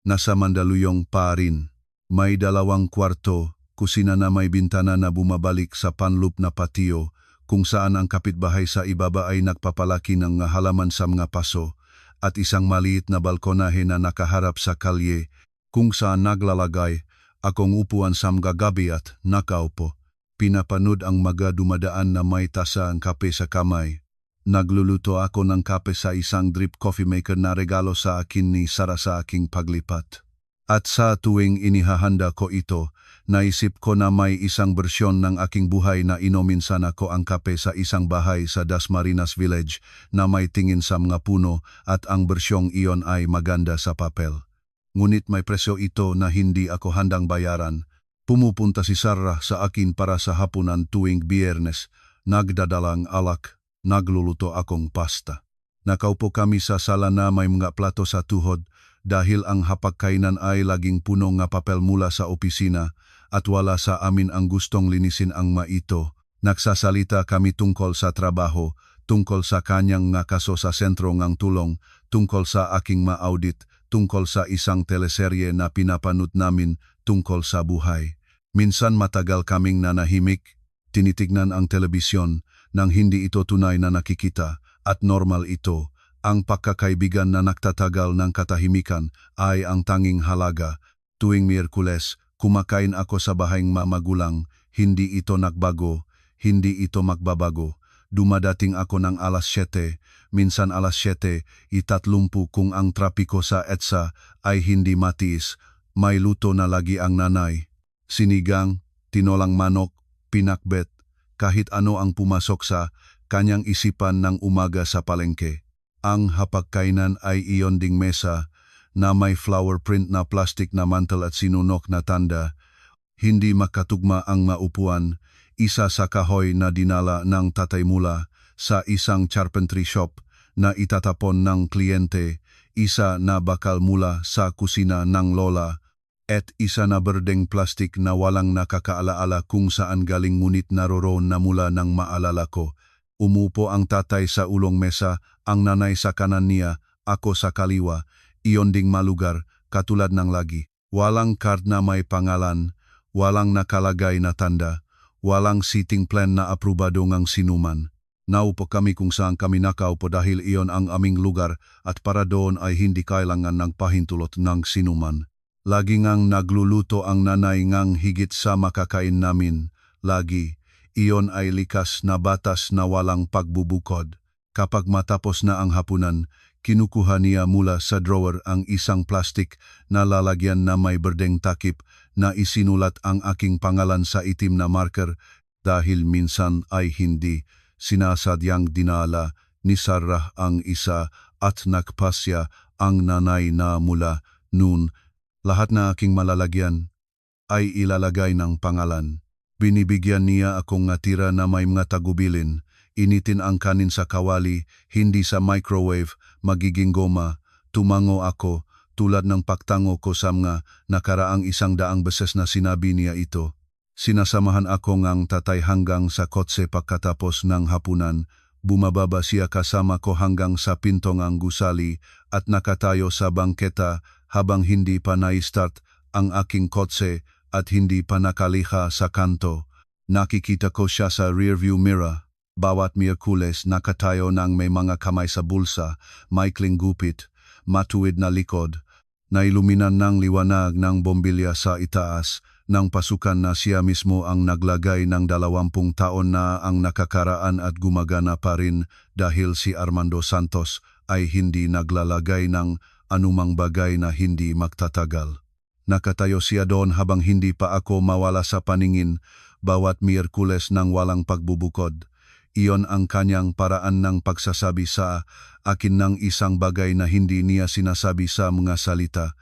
Nasa Mandaluyong pa rin. May 2 kwarto, kusina na may bintana na bumabalik sa panloop na patio, kung saan ang kapitbahay sa ibaba ay nagpapalaki ng halaman sa mga paso, at isang maliit na balkonahe na nakaharap sa kalye, kung saan naglalagay akong upuan sa mga gabi at nakaupo. Pinapanood ang mga dumadaan na may tasa ang kape sa kamay. Nagluluto ako ng kape sa isang drip coffee maker na regalo sa akin ni Sara sa aking paglipat. At sa tuwing inihahanda ko ito, naisip ko na may isang bersyon ng aking buhay na inomin sana ko ang kape sa isang bahay sa Dasmariñas Village na may tingin sa mga puno at ang bersyong iyon ay maganda sa papel. Ngunit may presyo ito na hindi ako handang bayaran. Pumupunta si Sarah sa akin para sa hapunan tuwing Biyernes, nagdadalang alak, nagluluto akong pasta. Nakaupo kami sa sala na may mga plato sa tuhod dahil ang hapagkainan ay laging puno nga papel mula sa opisina at wala sa amin ang gustong linisin ang maito. Nagsasalita kami tungkol sa trabaho, tungkol sa kanyang nga kaso sa sentro ngang tulong, tungkol sa aking ma-audit, tungkol sa isang teleserye na pinapanood namin, tungkol sa buhay. Minsan matagal kaming nanahimik, tinitignan ang telebisyon nang hindi ito tunay na nakikita at normal ito. Ang pagkakaibigan na nagtatagal ng katahimikan ay ang tanging halaga. Tuwing Miyerkules, kumakain ako sa bahayng magulang, hindi ito nagbago, hindi ito magbabago. Dumadating ako ng alas 7, minsan alas 7:30 kung ang trapiko sa EDSA ay hindi matiis. May luto na lagi ang nanay. Sinigang, tinolang manok, pinakbet, kahit ano ang pumasok sa kanyang isipan ng umaga sa palengke. Ang hapagkainan ay iyon ding mesa na may flower print na plastic na mantel at sinunok na tanda. Hindi makatugma ang maupuan, isa sa kahoy na dinala ng tatay mula sa isang carpentry shop na itatapon ng kliyente, isa na bakal mula sa kusina ng lola, at isa na berdeng plastik na walang nakakaalaala kung saan galing ngunit naroroon na mula ng maalala ko. Umupo ang tatay sa ulong mesa, ang nanay sa kanan niya, ako sa kaliwa, iyon ding malugar, katulad ng lagi. Walang card na may pangalan, walang nakalagay na tanda, walang seating plan na aprobado ngang sinuman. Naupo kami kung saan kami nakaupo dahil iyon ang aming lugar at para doon ay hindi kailangan ng pahintulot ng sinuman. Lagi ngang nagluluto ang nanay ngang higit sa makakain namin, lagi. Iyon ay likas na batas na walang pagbubukod. Kapag matapos na ang hapunan, kinukuha niya mula sa drawer ang isang plastik na lalagyan na may berdeng takip na isinulat ang aking pangalan sa itim na marker dahil minsan ay hindi sinasadyang dinala ni Sarah ang isa at nagpasya ang nanay na mula noon. Lahat na aking malalagyan ay ilalagay ng pangalan. Binibigyan niya akong ngatira na may mga tagubilin. Initin ang kanin sa kawali, hindi sa microwave, magiging goma. Tumango ako, tulad ng pagtango ko sa mga nakaraang 100 beses na sinabi niya ito. Sinasamahan ako ngang tatay hanggang sa kotse pagkatapos ng hapunan. Bumababa siya kasama ko hanggang sa pintong ang gusali at nakatayo sa bangketa habang hindi pa na-start ang aking kotse at hindi pa nakaliha sa kanto. Nakikita ko siya sa rearview mirror. Bawat Miyerkules nakatayo nang may mga kamay sa bulsa, maikling gupit, matuwid na likod. Nailuminan ng liwanag ng bombilya sa itaas ng pasukan na siya mismo ang naglagay ng 20 taon na ang nakakaraan at gumagana pa rin dahil si Armando Santos ay hindi naglalagay ng anumang bagay na hindi magtatagal. Nakatayo siya doon habang hindi pa ako mawala sa paningin bawat Miyerkules ng walang pagbubukod. Iyon ang kanyang paraan ng pagsasabi sa akin ng isang bagay na hindi niya sinasabi sa mga salita.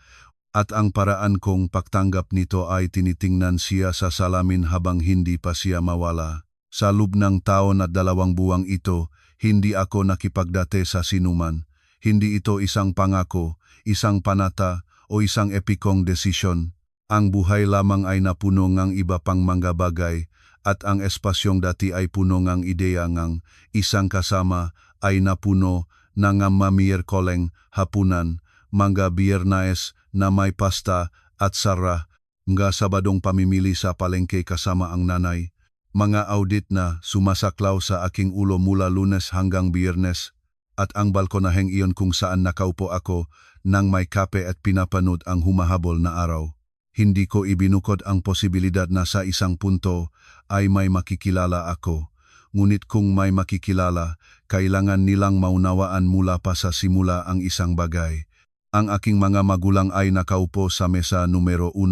At ang paraan kong pagtanggap nito ay tinitingnan siya sa salamin habang hindi pa siya mawala. Sa loob ng taon at 2 buwang ito, hindi ako nakipagdate sa sinuman. Hindi ito isang pangako, isang panata, o isang epikong desisyon. Ang buhay lamang ay napuno ngang iba pang mga bagay at ang espasyong dati ay puno ngang ideya ngang isang kasama ay napuno na nga mamiyerkoleng hapunan, mga Biyernes na may pasta at Sarah, mga Sabadong pamimili sa palengke kasama ang nanay, mga audit na sumasaklaw sa aking ulo mula Lunes hanggang Biyernes, at ang balkonaheng iyon kung saan nakaupo ako nang may kape at pinapanood ang humahabol na araw. Hindi ko ibinukod ang posibilidad na sa isang punto ay may makikilala ako. Ngunit kung may makikilala, kailangan nilang maunawaan mula pa sa simula ang isang bagay. Ang aking mga magulang ay nakaupo sa mesa numero 1,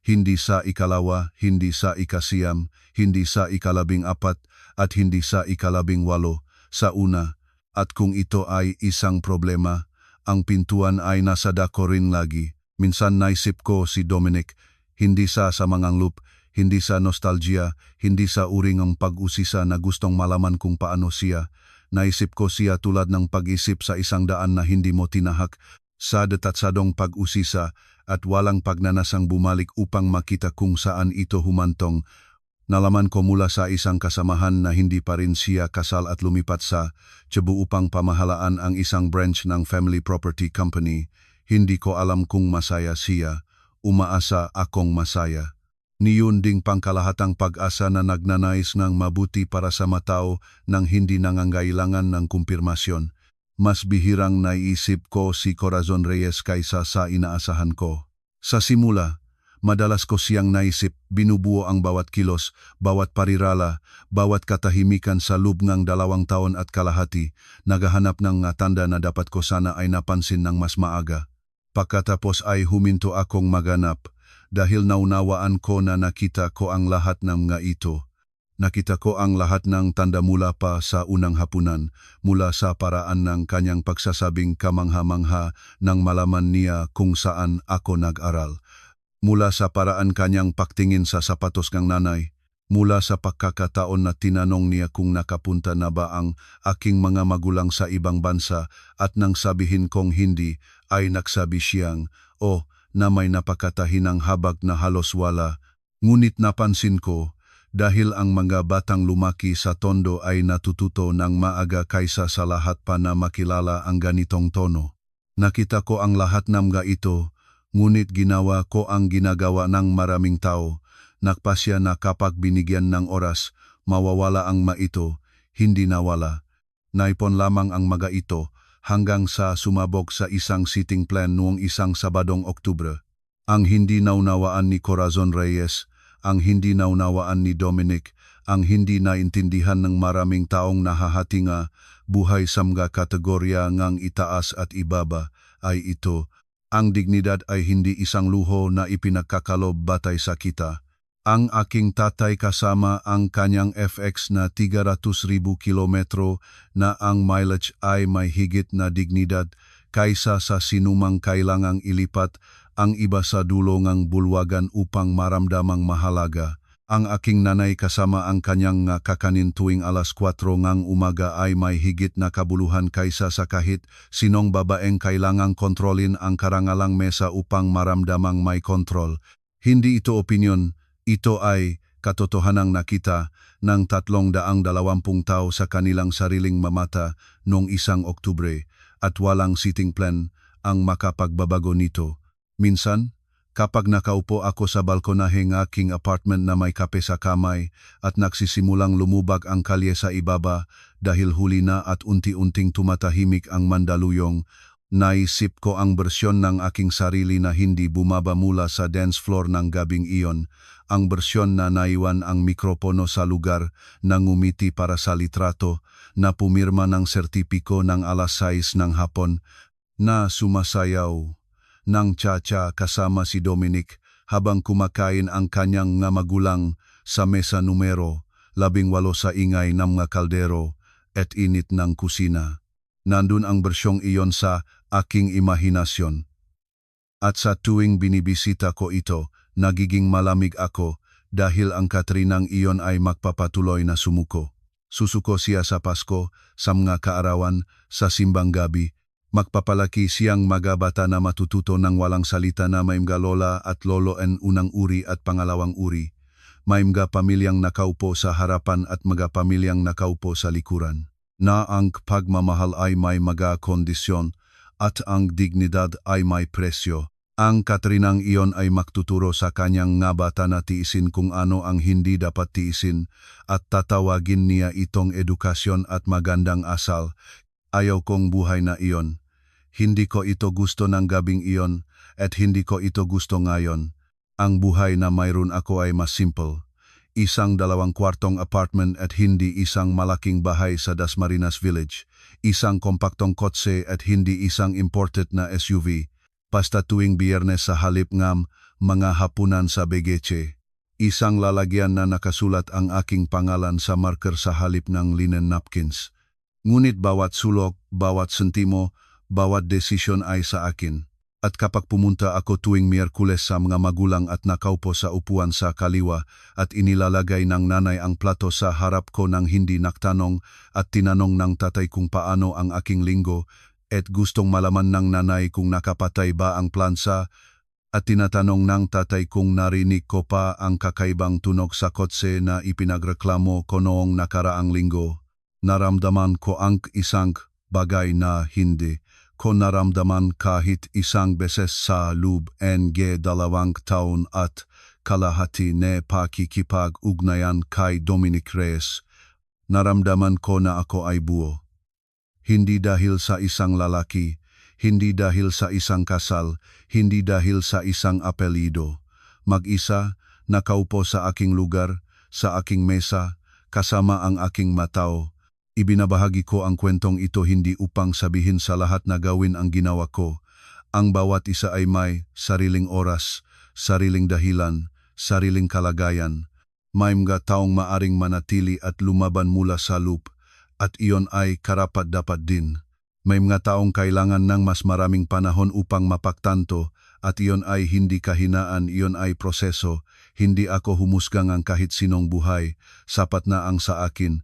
hindi sa ikalawa, hindi sa ikasiyam, hindi sa ikalabing-4, at hindi sa ikalabing-8, sa una. At kung ito ay isang problema, ang pintuan ay nasa dako rin lagi. Minsan naisip ko si Dominic, Hindi sa manganlup, hindi sa nostalgia, hindi sa uring ang pag-usisa na gustong malaman kung paano siya. Naisip ko siya tulad ng pag-isip sa isang daan na hindi mo tinahak, sa detatsadong pag-usisa at walang pagnanasang bumalik upang makita kung saan ito humantong. Nalaman ko mula sa isang kasamahan na hindi pa rin siya kasal at lumipat sa Cebu upang pamahalaan ang isang branch ng family property company. Hindi ko alam kung masaya siya. Umaasa akong masaya. Niyon ding pangkalahatang pag-asa na nagnanais ng mabuti para sa matao nang hindi nangangailangan ng kumpirmasyon. Mas bihirang naisip ko si Corazon Reyes kaysa sa inaasahan ko. Sa simula, madalas ko siyang naisip, binubuo ang bawat kilos, bawat parirala, bawat katahimikan sa loob ng 2 taon at kalahati, naghahanap ng tanda na dapat ko sana ay napansin ng mas maaga. Pagkatapos ay huminto akong maganap dahil naunawaan ko na nakita ko ang lahat ng mga ito. Nakita ko ang lahat ng tanda mula pa sa unang hapunan, mula sa paraan ng kanyang pagsasabing kamangha-mangha nang malaman niya kung saan ako nag-aral. Mula sa paraan kanyang pagtingin sa sapatos ng nanay, mula sa pagkakataon na tinanong niya kung nakapunta na ba ang aking mga magulang sa ibang bansa at nang sabihin kong hindi, ay nagsabi siyang, na may napakatahinang habag na halos wala. Ngunit napansin ko, dahil ang mga batang lumaki sa tondo ay natututo ng maaga kaysa sa lahat pa na makilala ang ganitong tono. Nakita ko ang lahat ng mga ito, ngunit ginawa ko ang ginagawa ng maraming tao. Nagpasya na kapag binigyan ng oras, mawawala ang mga ito, hindi nawala. Naipon lamang ang mga ito hanggang sa sumabog sa isang sitting plan noong isang Sabadong Oktubre. Ang hindi naunawaan ni Corazon Reyes, ang hindi naunawaan ni Dominic, ang hindi naintindihan ng maraming taong nahahati nga buhay sa mga kategorya ngang itaas at ibaba ay ito. Ang dignidad ay hindi isang luho na ipinagkakalob batay sa kita. Ang aking tatay kasama ang kanyang FX na 300,000 kilometro na ang mileage ay may higit na dignidad kaysa sa sinumang kailangang ilipat ang iba sa dulo ng bulwagan upang maramdamang mahalaga. Ang aking nanay kasama ang kanyang kakanin tuwing alas 4 ng umaga ay may higit na kabuluhan kaysa sa kahit sinong babaeng kailangang kontrolin ang karangalang mesa upang maramdamang may kontrol. Hindi ito opinyon, ito ay katotohanang nakita ng 320 tao sa kanilang sariling mamata noong isang Oktubre at walang sitting plan ang makapagbabago nito. Minsan, kapag nakaupo ako sa balkonahe ng aking apartment na may kape sa kamay at nagsisimulang lumubag ang kalye sa ibaba dahil huli na at unti-unting tumatahimik ang Mandaluyong, naisip ko ang bersyon ng aking sarili na hindi bumaba mula sa dance floor ng gabing iyon, ang bersyon na naiwan ang mikropono sa lugar na ngumiti para sa litrato, na pumirma ng sertipiko ng alas 6 ng hapon, na sumasayaw ng cha-cha kasama si Dominic habang kumakain ang kanyang nga magulang sa mesa numero 18 sa ingay ng mga kaldero at init ng kusina. Nandun ang bersyong iyon sa aking imahinasyon. At sa tuwing binibisita ko ito, nagiging malamig ako dahil ang Katrinang iyon ay magpapatuloy na sumuko. Susuko siya sa Pasko, sa mga kaarawan, sa simbang gabi. Magpapalaki siyang magabata na matututo ng walang salita na may mga lola at lolo en unang uri at pangalawang uri. May mga pamilyang nakaupo sa harapan at mga pamilyang nakaupo sa likuran. Na ang pagmamahal ay may mga kondisyon at ang dignidad ay may presyo. Ang Katrinang iyon ay magtuturo sa kanyang nga bata na tiisin kung ano ang hindi dapat tiisin at tatawagin niya itong edukasyon at magandang asal. Ayaw kong buhay na iyon. Hindi ko ito gusto ng gabing iyon at hindi ko ito gusto ngayon. Ang buhay na mayroon ako ay mas simple. Isang 2 kwartong apartment at hindi isang malaking bahay sa Dasmariñas Village. Isang kompaktong kotse at hindi isang imported na SUV. Basta tuwing Biyernes sa halip ng mga hapunan sa Begeche. Isang lalagyan na nakasulat ang aking pangalan sa marker sa halip ng linen napkins. Ngunit bawat sulok, bawat sentimo, bawat desisyon ay sa akin. At kapag pumunta ako tuwing Miyerkules sa mga magulang at nakaupo sa upuan sa kaliwa at inilalagay ng nanay ang plato sa harap ko nang hindi naktanong at tinanong ng tatay kung paano ang aking linggo at gustong malaman ng nanay kung nakapatay ba ang plansa at tinatanong ng tatay kung narinig ko pa ang kakaibang tunog sa kotse na ipinagreklamo ko noong nakaraang linggo. Naramdaman ko ang isang bagay na hindi ko naramdaman kahit isang beses sa loob ng 2 taon at kalahati na pakikipag-ugnayan kay Dominic Reyes. Naramdaman ko na ako ay buo. Hindi dahil sa isang lalaki, hindi dahil sa isang kasal, hindi dahil sa isang apelido. Mag-isa, nakaupo sa aking lugar, sa aking mesa, kasama ang aking matao. Ibinabahagi ko ang kwentong ito hindi upang sabihin sa lahat na gawin ang ginawa ko. Ang bawat isa ay may sariling oras, sariling dahilan, sariling kalagayan. May mga taong maaring manatili at lumaban mula sa loop, at iyon ay karapat-dapat din. May mga taong kailangan ng mas maraming panahon upang mapagtanto, at iyon ay hindi kahinaan, iyon ay proseso. Hindi ako humusgang ang kahit sinong buhay, sapat na ang sa akin.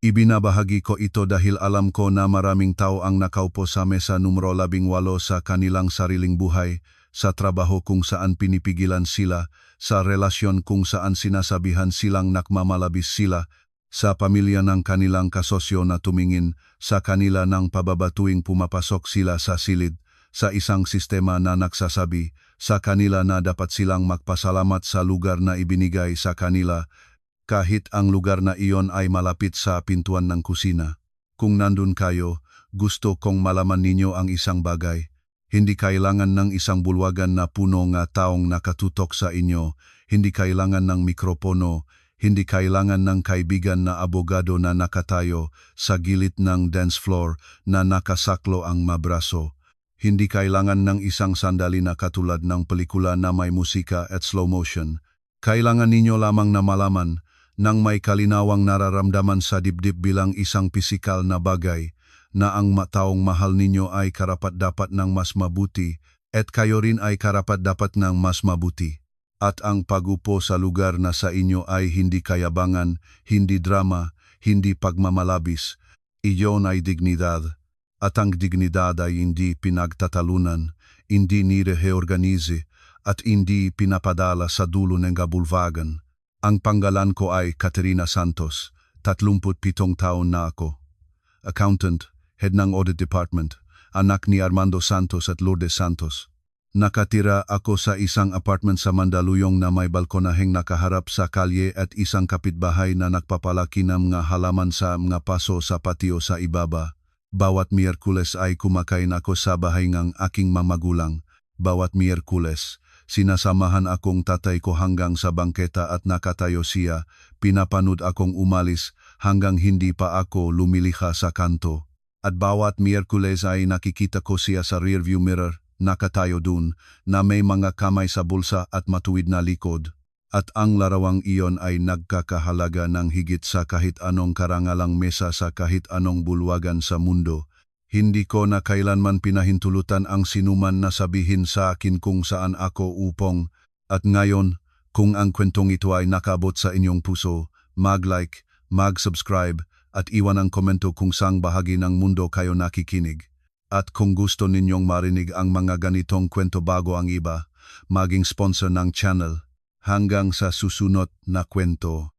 Ibinabahagi ko ito dahil alam ko na maraming tao ang nakaupo sa mesa numero 18 sa kanilang sariling buhay, sa trabaho kung saan pinipigilan sila, sa relasyon kung saan sinasabihan silang nakmamalabis sila, sa pamilya ng kanilang kasosyo na tumingin sa kanila ng pababa tuwing pumapasok sila sa silid, sa isang sistema na nagsasabi sa kanila na dapat silang magpasalamat sa lugar na ibinigay sa kanila, kahit ang lugar na iyon ay malapit sa pintuan ng kusina. Kung nandun kayo, gusto kong malaman ninyo ang isang bagay. Hindi kailangan ng isang bulwagan na puno nga taong nakatutok sa inyo, hindi kailangan ng mikropono, hindi kailangan ng kaibigan na abogado na nakatayo sa gilid ng dance floor na nakasaklo ang mabraso. Hindi kailangan ng isang sandali na katulad ng pelikula na may musika at slow motion. Kailangan ninyo lamang na malaman nang may kalinawang nararamdaman sa dibdib bilang isang pisikal na bagay, na ang taong mahal ninyo ay karapat-dapat ng mas mabuti, at kayo rin ay karapat-dapat ng mas mabuti. At ang pagupo sa lugar na sa inyo ay hindi kayabangan, hindi drama, hindi pagmamalabis. Iyon ay dignidad. At ang dignidad ay hindi pinagtatalunan, hindi nireorganize, at hindi pinapadala sa dulo ng kabulwagan. Ang panggalan ko ay Caterina Santos, 37 taon na ako. Accountant, head ng Audit Department, anak ni Armando Santos at Lourdes Santos. Nakatira ako sa isang apartment sa Mandaluyong na may balkonaheng nakaharap sa kalye at isang kapitbahay na nagpapalaki ng mga halaman sa mga paso sa patio sa ibaba. Bawat Miyerkules ay kumakain ako sa bahay ng aking mamagulang. Bawat Miyerkules, sinasamahan akong tatay ko hanggang sa bangketa at nakatayo siya, pinapanood akong umalis hanggang hindi pa ako lumiliha sa kanto. At bawat Miyerkules ay nakikita ko siya sa rearview mirror, nakatayo dun, na may mga kamay sa bulsa at matuwid na likod. At ang larawang iyon ay nagkakahalaga ng higit sa kahit anong karangalang mesa sa kahit anong bulwagan sa mundo. Hindi ko na kailanman pinahintulutan ang sinuman na sabihin sa akin kung saan ako upong. At ngayon, kung ang kwentong ito ay nakabot sa inyong puso, mag-like, mag-subscribe, at iwan ang komento kung saang bahagi ng mundo kayo nakikinig. At kung gusto ninyong marinig ang mga ganitong kwento bago ang iba, maging sponsor ng channel. Hanggang sa susunod na kwento.